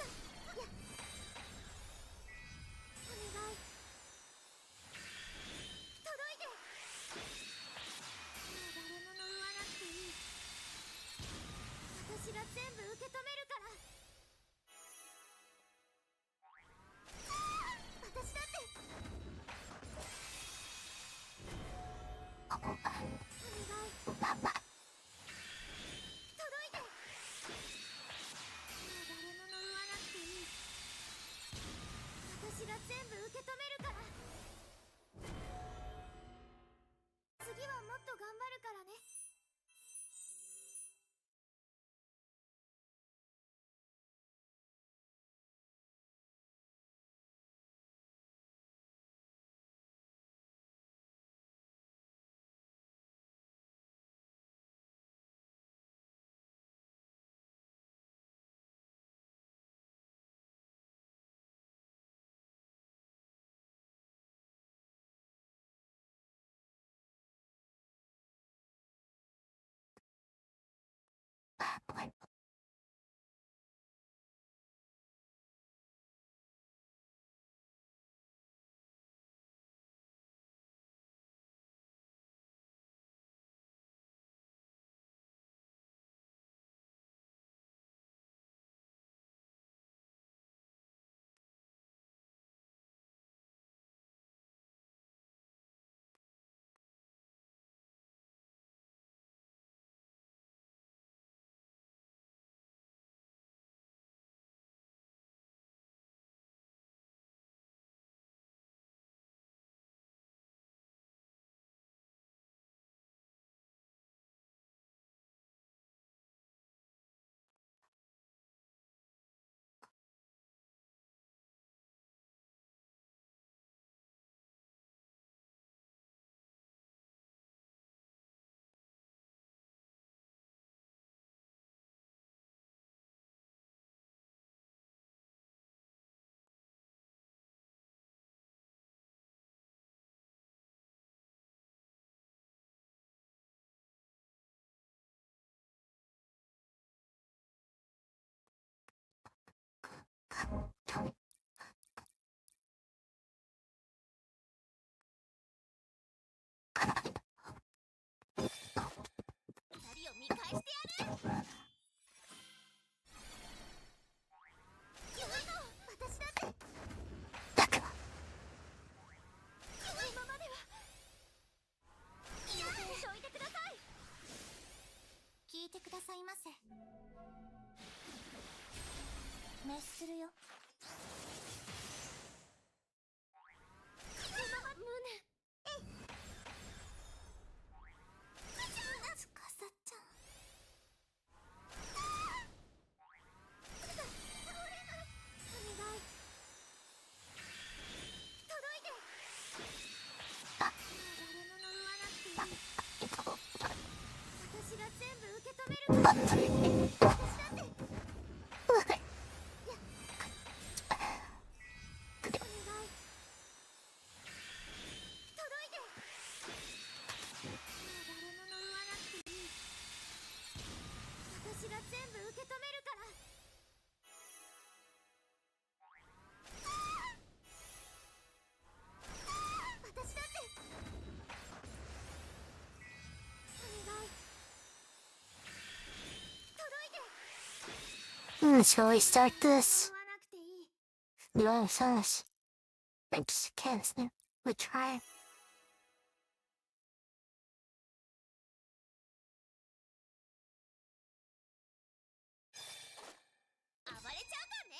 Speaker 2: お願い。するよ。つかさちゃん。お願い。届いて。誰も呪わなくていい。私が全部受け止めるから。私だって。お願い。届いて。誰も呪わなくていい。私が全部受け止めるから。私だって。お願い。届いて。
Speaker 1: Shall we start this?
Speaker 2: 呪わなくていい。
Speaker 1: You want to finish? I just can't. We try.
Speaker 2: 暴れちゃうからね。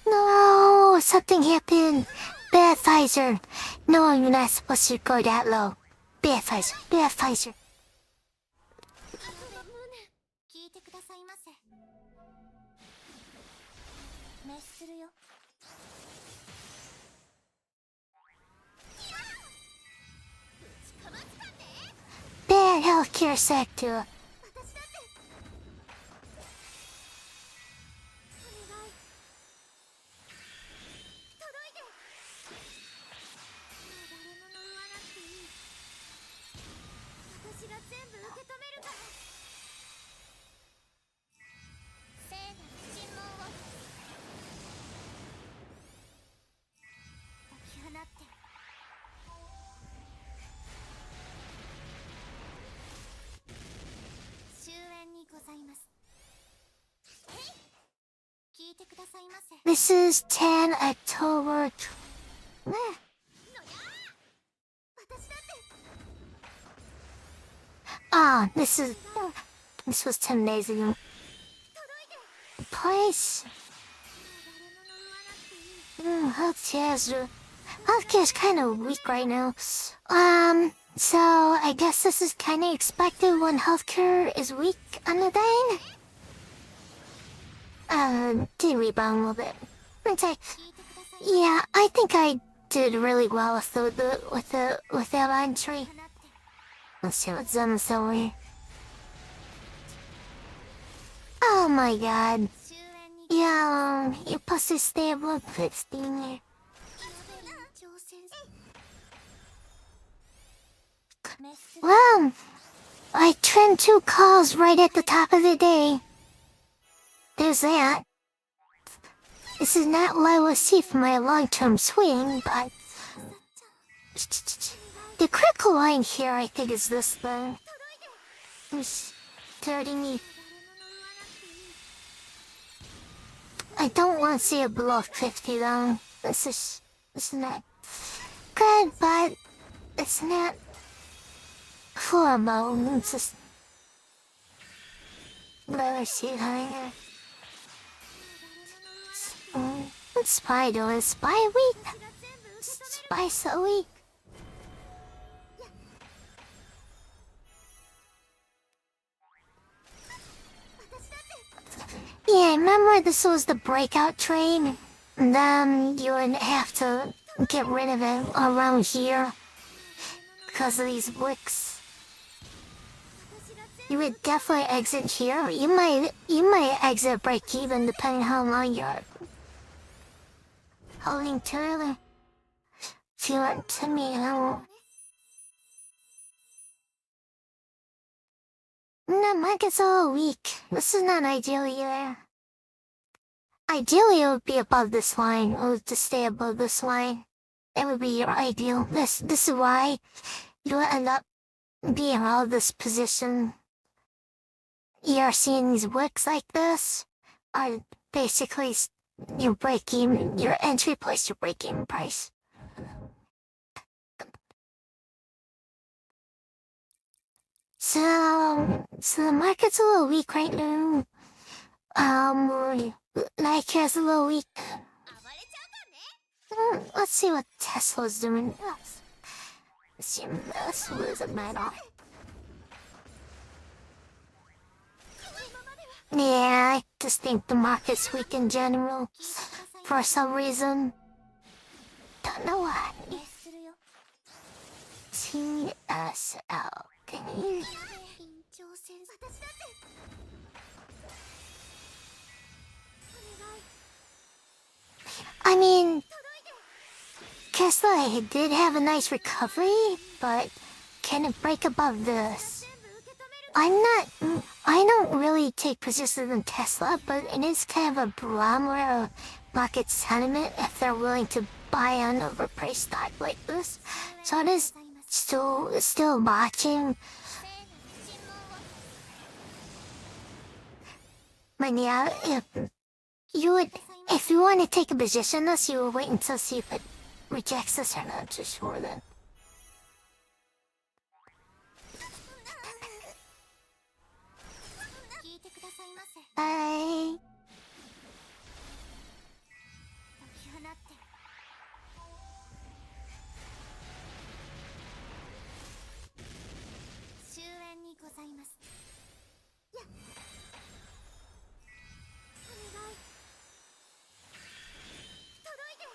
Speaker 1: No, something happened. Bad Pfizer. No, you're not supposed to go that low. Bad Pfizer. Bad Pfizer.
Speaker 2: 聞いてくださいませ。滅するよ。ぶちかますかね。
Speaker 1: Bad healthcare sector.
Speaker 2: 私だって。お願い。届いて。誰も呪わなくていい。私が全部受け止めるから。聖なる尋問を解き放って。終焉にございます。聞いてくださいませ。
Speaker 1: This is 10 October. Meh.
Speaker 2: 私だって。
Speaker 1: Ah, this was 10 days ago.
Speaker 2: 届いて。
Speaker 1: Place.
Speaker 2: 誰も呪わなくていい。
Speaker 1: Healthcare's kind of weak right now. So I guess this is kind of expected when healthcare is weak on the day. Did rebound a little bit. Okay.
Speaker 2: 聞いてください。
Speaker 1: Yeah, I think I did really well with that entry.
Speaker 2: 放って。
Speaker 1: Let's see what's on the silver. Oh my god.
Speaker 2: 終焉に
Speaker 1: Yeah, you're supposed to stay above 15 here.
Speaker 2: 挑戦。滅する。
Speaker 1: Well, I trimmed 2 calls right at the top of the day. There's that. This is not what I will see from my long-term swing, but... The critical line here, I think, is this thing. It's hurting me. I don't want to see it below 50, though. This is not good, but it's not horrible. It's just... Rather see higher. Spy doing spy week. Spy so weak. Yeah, remember this was the breakout train? And then you would have to get rid of it around here because of these wicks. You would definitely exit here. You might exit break even depending how long you're holding to. If you want to me, I won't. No, market's all weak. This is not ideal either. Ideally, it would be above this line. It would just stay above this line. It would be your ideal. This is why you end up being out of this position. You're seeing these wicks like this are basically your break-even, your entry price, your break-even price. So the market's a little weak right now. Like has a little week.
Speaker 2: 暴れちゃうかね。
Speaker 1: Let's see what Tesla's doing. She must lose a medal. Yeah, I just think the market's weak in general. For some reason. Don't know why.
Speaker 2: 熱するよ。
Speaker 1: See us out.
Speaker 2: 緊張せん。私だって。お願い。
Speaker 1: I mean, Tesla did have a nice recovery, but can it break above this?
Speaker 2: 全部受け止める。
Speaker 1: I don't really take positions in Tesla, but it is kind of a barometer of market sentiment if they're willing to buy an overpriced stock like this. So it is still watching. But yeah, if you want to take a position on this, you would wait until see if it rejects this or not. Just sure then.
Speaker 2: 聞いてくださいませ。
Speaker 1: Bye.
Speaker 2: 解き放って。終焉にございます。やっ。お願い。届いて。誰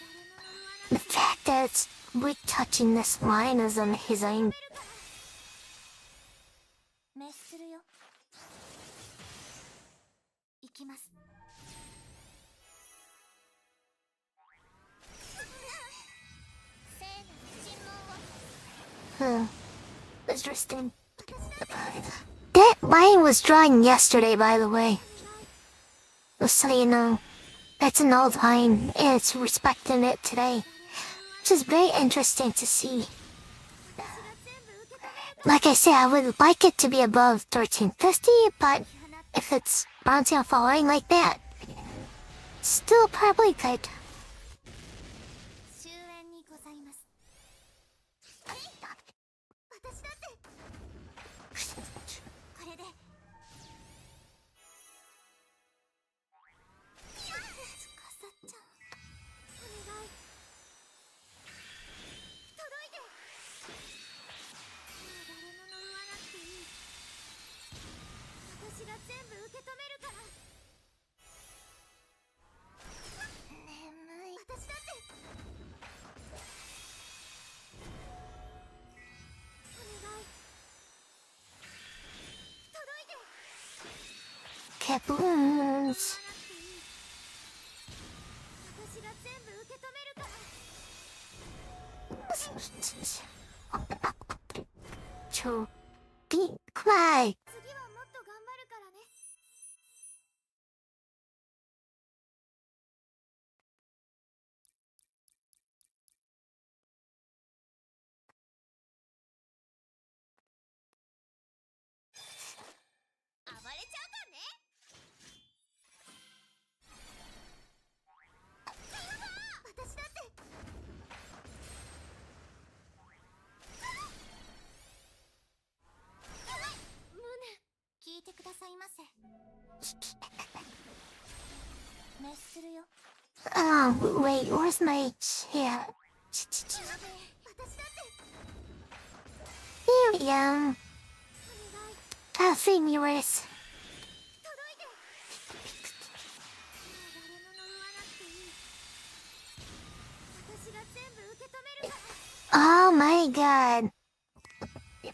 Speaker 2: も乗るわな。
Speaker 1: The fact that it's retouching this line is amazing.
Speaker 2: 滅するよ。行きます。聖なる尋問を。
Speaker 1: Interesting. That line was drawn yesterday, by the way. Just so you know. That's an old line, and it's respecting it today. Which is very interesting to see. Like I said, I would like it to be above 1350, but if it's bouncing off a line like that, still probably good.
Speaker 2: 終焉にございます。私だって。これで。つかさっちゃん。お願い。届いて。もう誰も乗らなくていい。私が全部受け止めるから。眠い。私だって。お願い。届いて。
Speaker 1: Kaboons.
Speaker 2: 私が全部受け止めるから。
Speaker 1: To be quiet.
Speaker 2: 次はもっと頑張るからね。暴れちゃうかね。私だって。聞いてくださいませ。滅するよ。
Speaker 1: Oh, wait, where's my chair?
Speaker 2: 私だって。
Speaker 1: Here we go.
Speaker 2: お願い。
Speaker 1: I'll see mirrors.
Speaker 2: 届いて。もう誰も乗らなくていい。私が全部受け止めるから。
Speaker 1: Oh my god.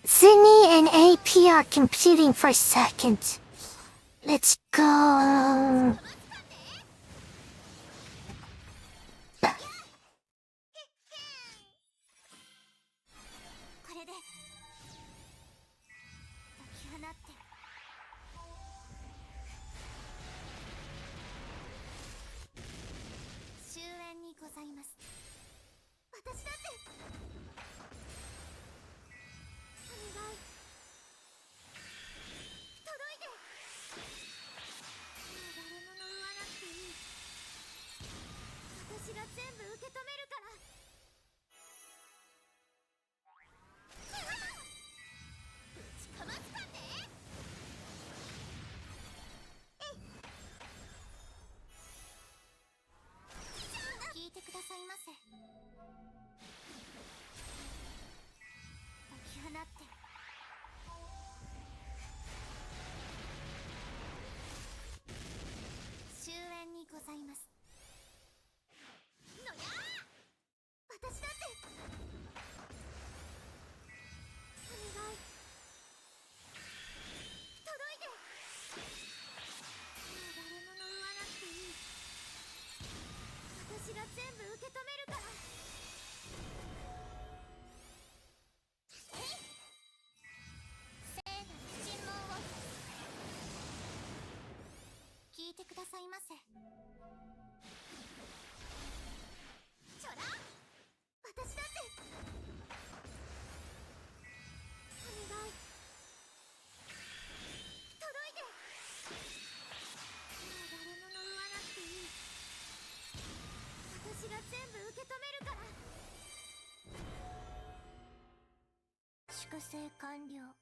Speaker 1: Sydney and AP are competing for second. Let's go.
Speaker 2: これで。解き放って。終焉にございます。私だって。お願い。届いて。もう誰も乗
Speaker 1: 成完了。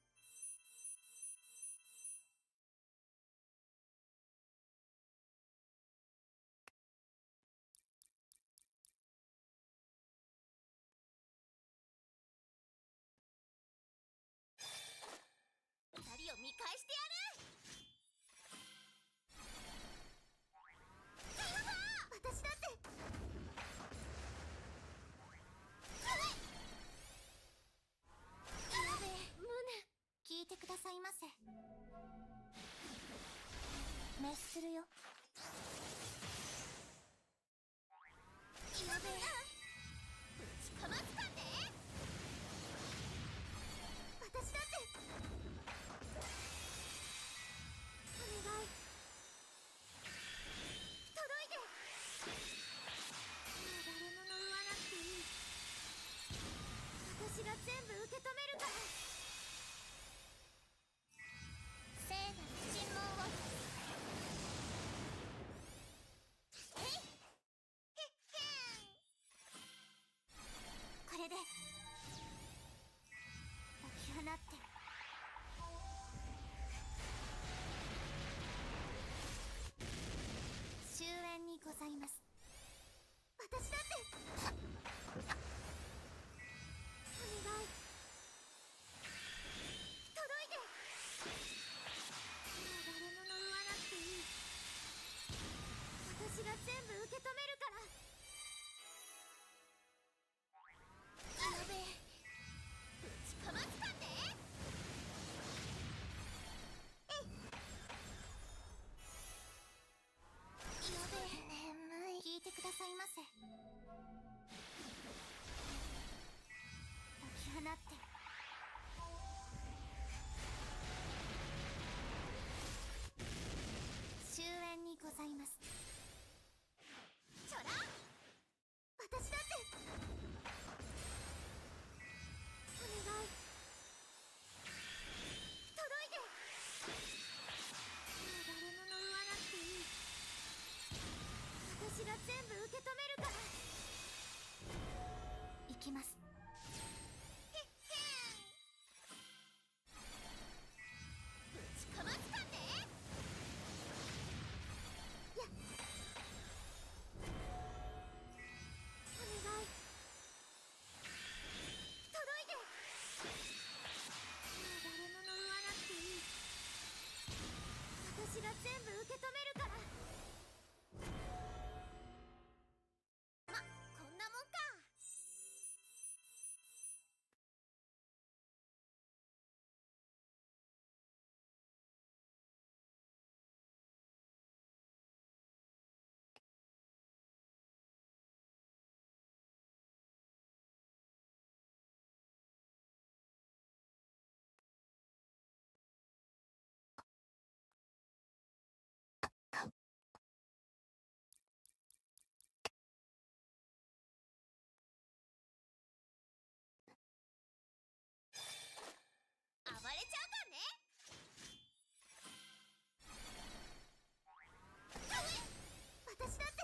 Speaker 2: 二人を見返してやる。私だって。
Speaker 1: やべえ、胸。聞いてくださいませ。滅するよ。やべえ。
Speaker 2: ぶちかますかね。私だって。お願い。届いて。もう誰も呪わなくていい。私が全部受け止めるから。
Speaker 1: 聖なる尋問を。
Speaker 2: へっへん。
Speaker 1: これで解き放って。終焉にございます。
Speaker 2: 私だって。お願い。届いて。もう誰も呪わなくていい。私が全部受け止めるから。
Speaker 1: やべえ。
Speaker 2: ぶちかますかね。
Speaker 1: やべえ。眠い。聞いてくださいませ。解き放って。終焉にございます。
Speaker 2: ちょら。私だって。お願い。届いて。もう誰も呪わなくていい。私が全部受け止めるから。
Speaker 1: 行きます。
Speaker 2: へっへん。ぶちかますかね。やっ。お願い。届いて。もう誰も呪わなくていい。私が全部受け止めるから。ま、こんなもんか。暴れちゃうからね。私だって。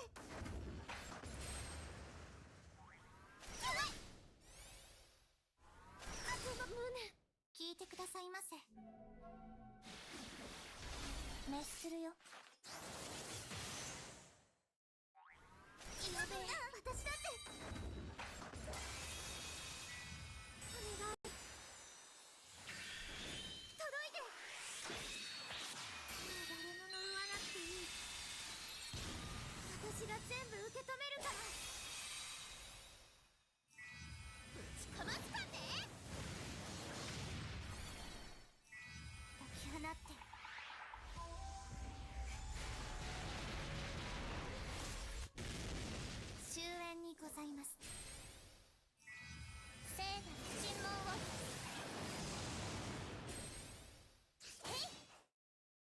Speaker 1: 胸。聞いてくださいませ。滅するよ。やべえ。
Speaker 2: 私だって。お願い。届いて。もう誰も呪わなくていい。私が全部受け止めるから。ぶちかますかね。
Speaker 1: 解き放って。終焉にございます。聖なる尋問を。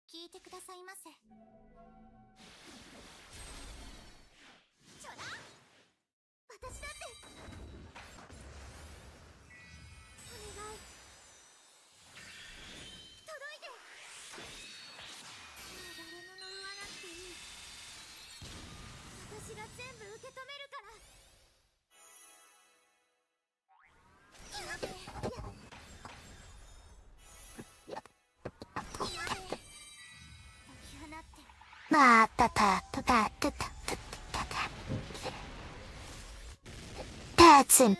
Speaker 1: 聞いてくださいませ。
Speaker 2: ちょら。私だって。お願い。届いて。もう誰も呪わなくていい。私が全部受け止めるから。
Speaker 1: やべえ。Ah, ta ta ta ta ta ta ta ta. That's him.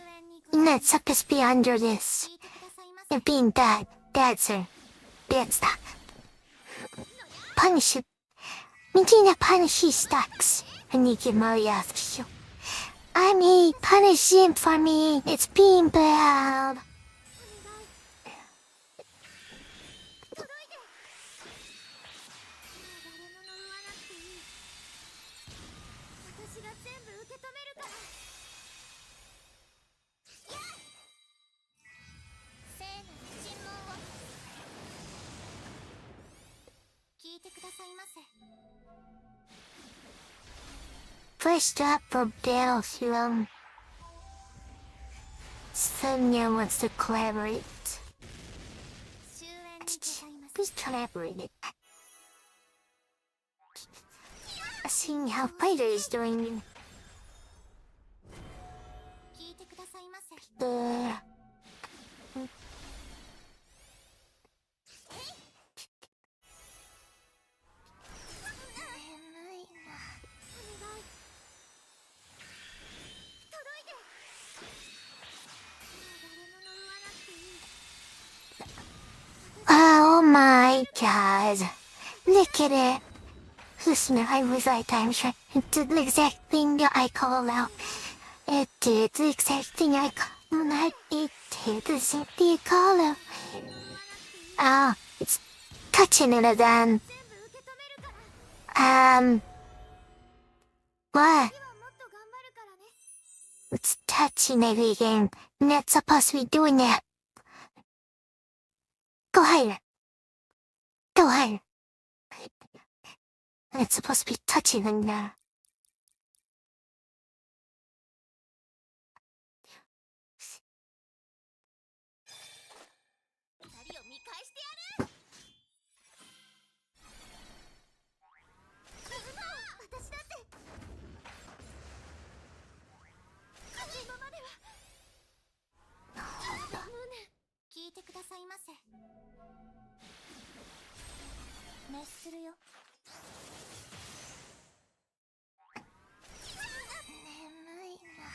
Speaker 1: Let's suck us be under this.
Speaker 2: 聞いてくださいませ
Speaker 1: You're being bad. That's her. That's that. Punish it. Hindi na punish his stacks. Hindi ki mariath. I mean, punish him for me. It's being bad.
Speaker 2: 届いてもう誰も呪わなくていい私が全部受け止めるから聖なる尋問を聞いてくださいませ
Speaker 1: First up for Delphium. Sonia wants to collaborate.
Speaker 2: 終焉にございます
Speaker 1: Please collaborate it. Seeing how Fighter is doing.
Speaker 2: 聞いてくださいませ お願い届いてもう誰も呪わなくていい
Speaker 1: Oh my god. Look at it. Listen, I was like time trying. It did the exact thing I called out. It did the exact thing I called out. It did the same thing I called out. Oh, it's touching it again.
Speaker 2: 全部受け止めるから
Speaker 1: What?
Speaker 2: 次はもっと頑張るからね
Speaker 1: It's touching it again. Not supposed to be doing that. Go higher. Go higher. It's supposed to be touching it now.
Speaker 2: 二人を見返してやる私だってこのままでは無念聞いてくださいませ滅するよ眠いな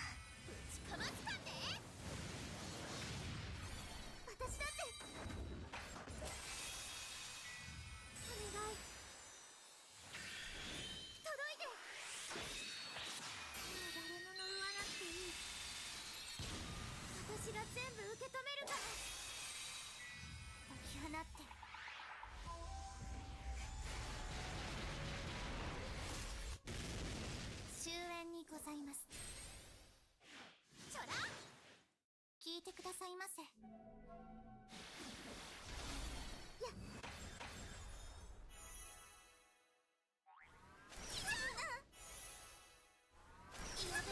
Speaker 2: ぶちかますかね私だってお願い届いてもう誰も呪わなくていい私が全部受け止めるから解き放って終焉にございますちょら聞いてくださいませやっ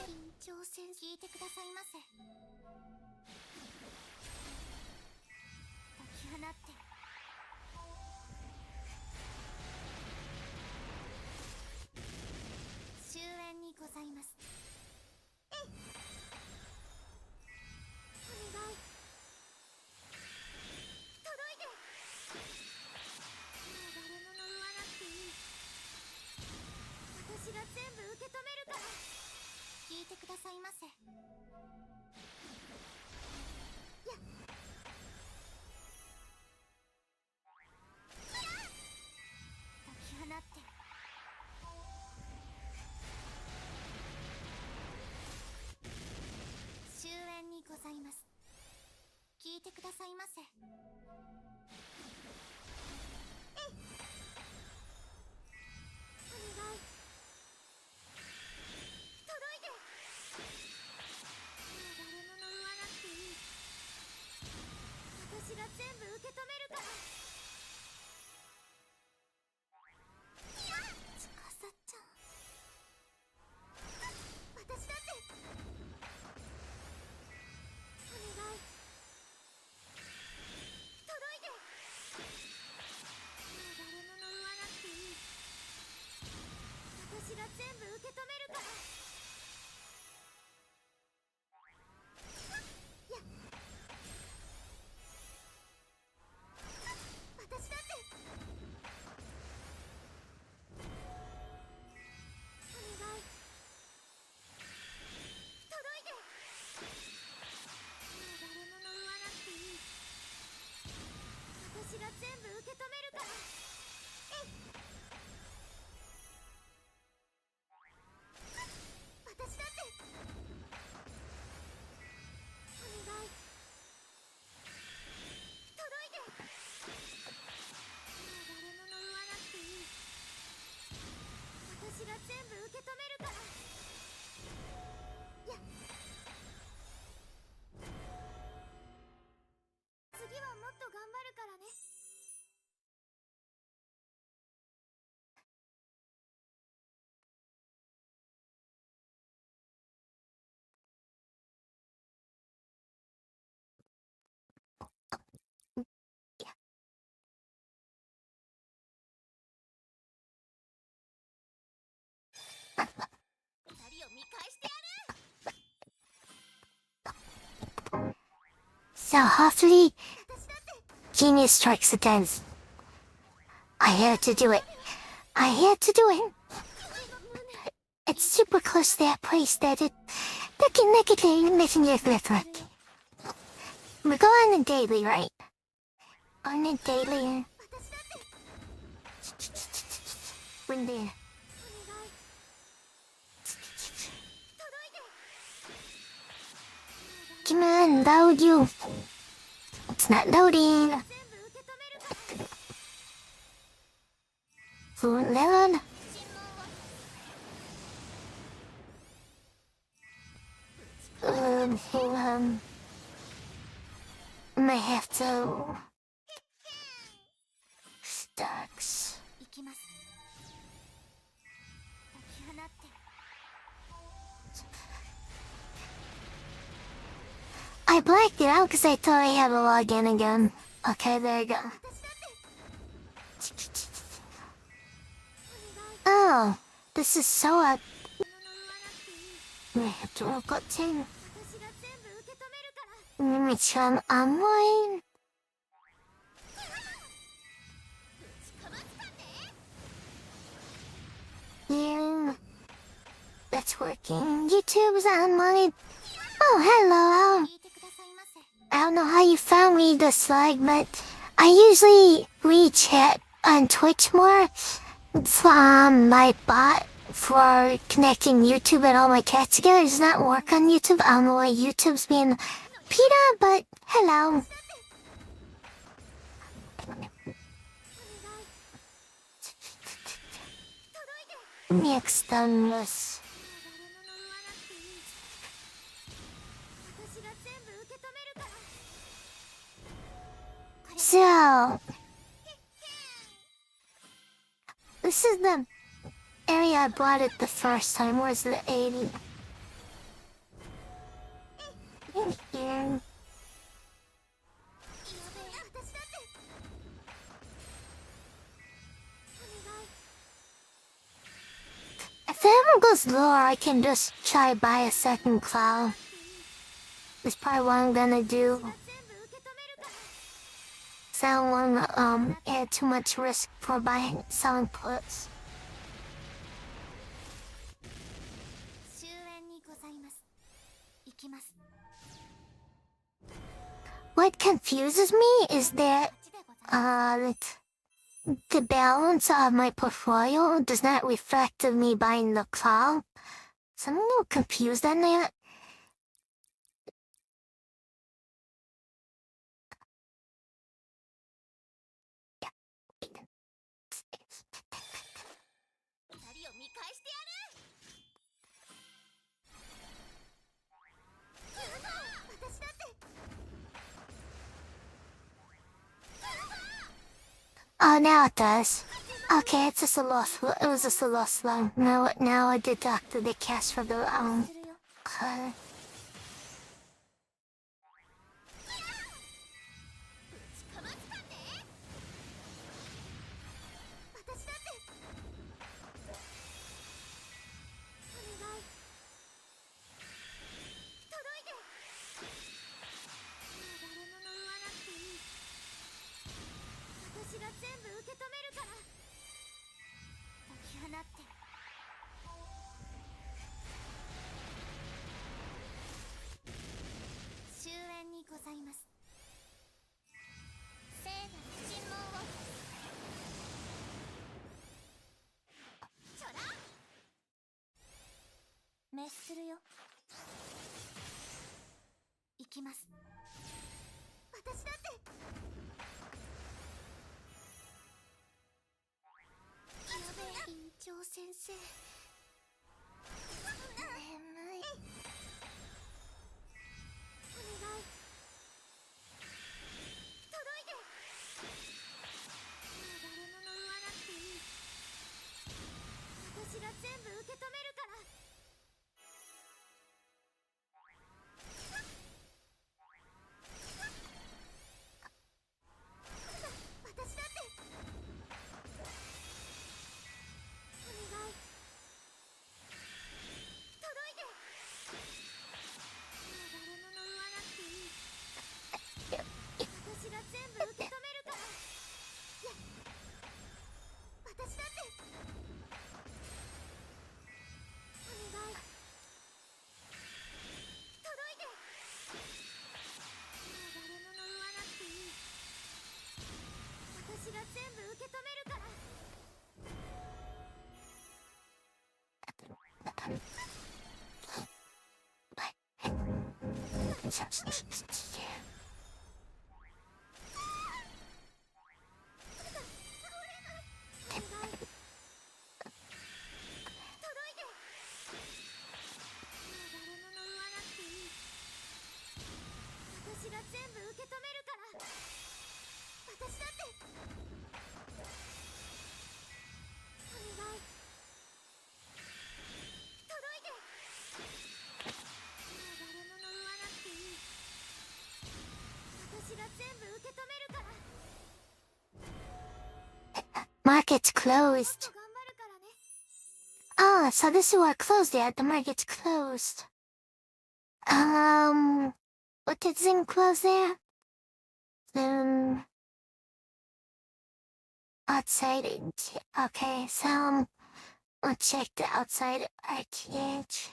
Speaker 2: 延長戦聞いてくださいませ解き放って終焉にございますえいお願い届いてもう誰も呪わなくていい私が全部受け止めるから聞いてくださいませやっ解き放って終焉にございます聞いてくださいませえいお願い届いてもう誰も呪わなくていい私が全部受け止めるからつかさちゃん私だってお願い届いてもう誰も呪わなくていい私が全部受け止めるからやっ私だって全部受け止めるから。や次はもっと頑張るからね。二人を見返してやる。
Speaker 1: So hopefully,
Speaker 2: 私だって
Speaker 1: genius strikes again. I had to do it. I had to do it. It's super close to that place that it... Making it look. We go on a daily, right? On a daily.
Speaker 2: 私だって
Speaker 1: When the...
Speaker 2: お願い。届いて。
Speaker 1: Come on, load you. It's not loading.
Speaker 2: 全部受け止めるから。
Speaker 1: Won't load.
Speaker 2: 尋問を
Speaker 1: Might have to... Stocks.
Speaker 2: 行きます。解き放って。
Speaker 1: I blacked it out because I thought I had to log in again. Okay, there you go.
Speaker 2: 私だって。
Speaker 1: Oh, this is so up.
Speaker 2: 物の言わなくていい。
Speaker 1: I have to look up too.
Speaker 2: 私が全部受け止めるから。
Speaker 1: Let me turn online.
Speaker 2: ぶちかますかね。
Speaker 1: Yeah. That's working. YouTube's online. Oh, hello.
Speaker 2: 聞いてくださいませ。
Speaker 1: I don't know how you found me this like, but I usually read chat on Twitch more. My bot for connecting YouTube and all my cats together does not work on YouTube. I don't know why YouTube's being PETA, but hello.
Speaker 2: お願い。
Speaker 1: Next on this.
Speaker 2: 誰も呪わなくていい。私が全部受け止めるから。
Speaker 1: So, this is the area I bought it the first time. Where's the 80? In here.
Speaker 2: 私だって。お願い。
Speaker 1: If it ever goes lower, I can just try buy a second cloud. That's probably what I'm gonna do.
Speaker 2: 全部受け止めるから。
Speaker 1: 'Cause I don't wanna add too much risk for buying selling puts.
Speaker 2: 終焉にございます。行きます。
Speaker 1: What confuses me is that
Speaker 2: こっちでございます。
Speaker 1: the balance of my portfolio does not reflect of me buying the cloud. So I'm a little confused on that.
Speaker 2: 二人を見返してやる。 私だって。
Speaker 1: Oh, now it does. Okay, it's just a loss. It was just a loss line. Now I deducted the cash for the
Speaker 2: するよ。
Speaker 1: cut.
Speaker 2: ぶちかますかね。私だって。お願い。届いて。もう誰も呪わなくていい。私が全部受け止めるから。解き放って。 終焉にございます。聖なる尋問を。ちょら。滅するよ。行きます。私だって。やべえ、院長先生。私が全部受け止めるから。私だって。お願い、届いて。もう誰も呪わなくていい。私が全部受け止めるから。いや、私だって。お願い、届いて。もう誰も呪わなくていい。私が全部受け止めるから。私が全部受け止めるから。私だって。お願い、届いて。もう誰も呪わなくていい。私が全部受け止めるから。
Speaker 1: Market's
Speaker 2: もっ
Speaker 1: closed.
Speaker 2: と頑張るからね。
Speaker 1: Ah, so this was closed yet. The market's closed. What did Zing close there? Outside. Okay, so we'll check the outside RTH.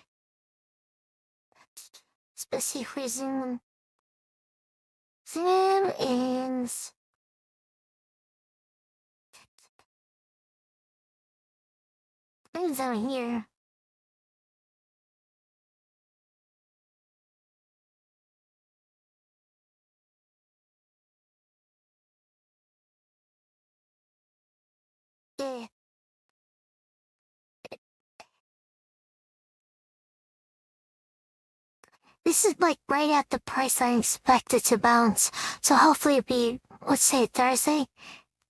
Speaker 1: Especially for Zoom. Zoom is. Things over here. Yeah. This is like right at the price I expected to bounce, so hopefully it'll be, let's say Thursday.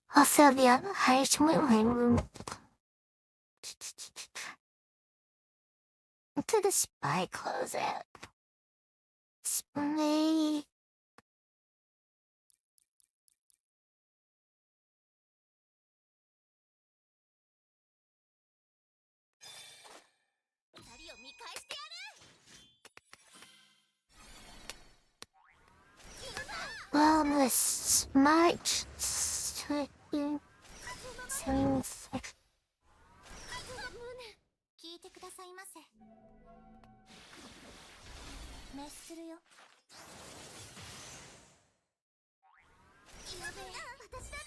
Speaker 1: Hopefully it'll be a higher room. Into the spy closet. Spy.
Speaker 2: 二人を見返してやる。
Speaker 1: Wellness. Smart. Sleeping. Things.
Speaker 2: 聞いてくださいませ。滅するよ。やべえ、私だって。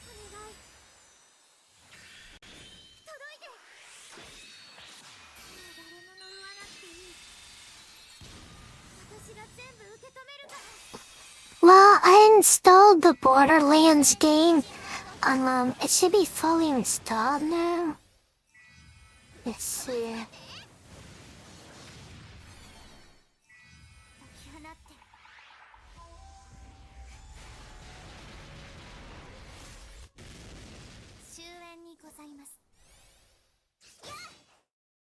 Speaker 2: お願い、届いて。もう誰も呪わなくていい。私が全部受け止めるから。
Speaker 1: Well, I installed the Borderlands game. It should be fully installed now. Let's see.
Speaker 2: 解き放って。終焉にございます。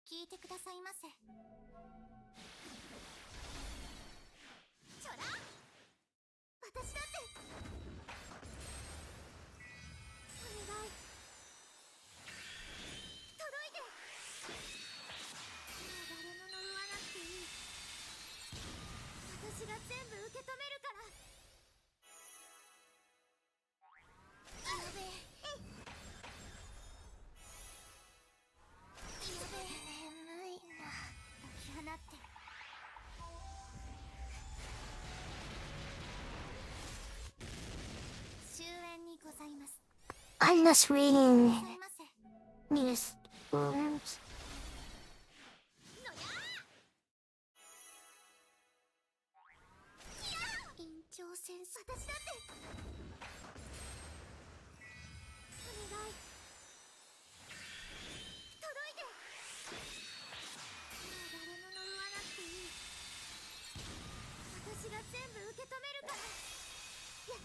Speaker 2: 聞いてくださいませ。ちょら、私だって。お願い、届いて。もう誰も呪わなくていい。私が全部受け止めるから。やべえ、やべえ、
Speaker 1: 眠いな。
Speaker 2: 解き放って。終焉にございます。
Speaker 1: I'm just
Speaker 2: ご
Speaker 1: reading
Speaker 2: ざいませ。
Speaker 1: news rooms.
Speaker 2: のやー、院長先生、私だって。お願い、届いて。もう誰も呪わなくていい。私が全部受け止めるから。や、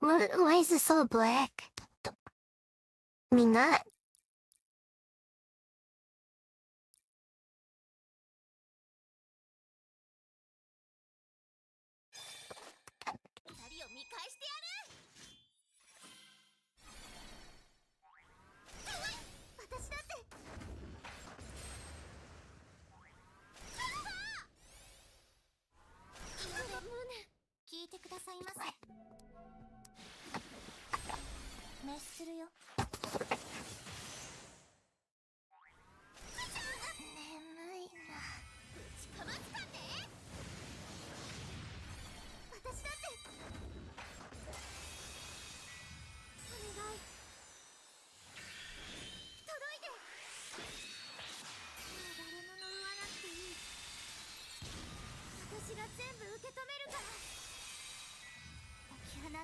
Speaker 1: Why is it so black? I mean, not.
Speaker 2: 二人を見返してやる。私だって。聞いてくださいませ。滅するよ。眠いな。ぶちかますかね。私だって。お願い。届いて。もう誰も呪わなくていい。私が全部受け止めるから。起き放って。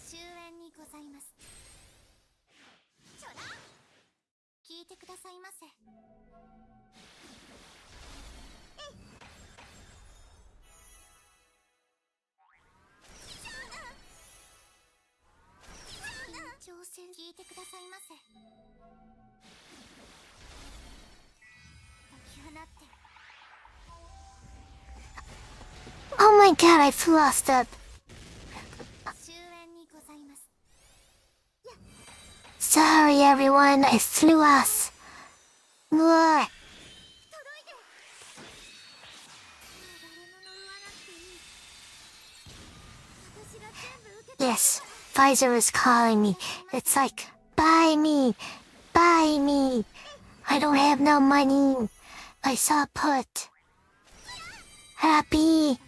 Speaker 2: 終焉にございます。ちょら聞いてくださいませ。挑戦聞いてくださいませ。解き放って。
Speaker 1: Oh my god, I flossed up.
Speaker 2: 終焉にございます。
Speaker 1: Sorry everyone, I flew us. Ugh.
Speaker 2: 届いて。もう誰も呪わなくていい。私が全部受け止める。
Speaker 1: Yes, Pfizer is calling me. It's like, buy me, buy me. I don't have no money. I saw put. Happy.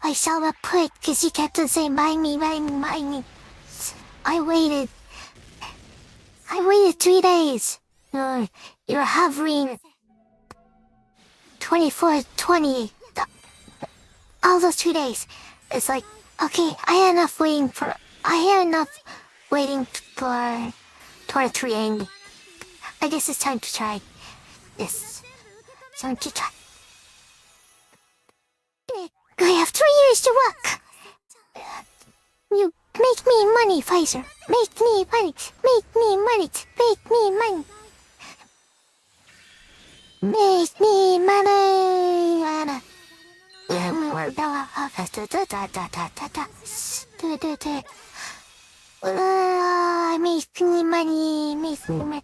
Speaker 1: I saw a put because he kept on saying, buy me, buy me, buy me. I waited 3 days. You're hovering 24, 20. All those 2 days. It's like, okay, I had enough waiting for 3 ending. I guess it's time to try this. Time to try. I have 3 years to work. You make me money, Pfizer. Make me money. Make me money. Make me money. Make me money. Make me money. Make me money.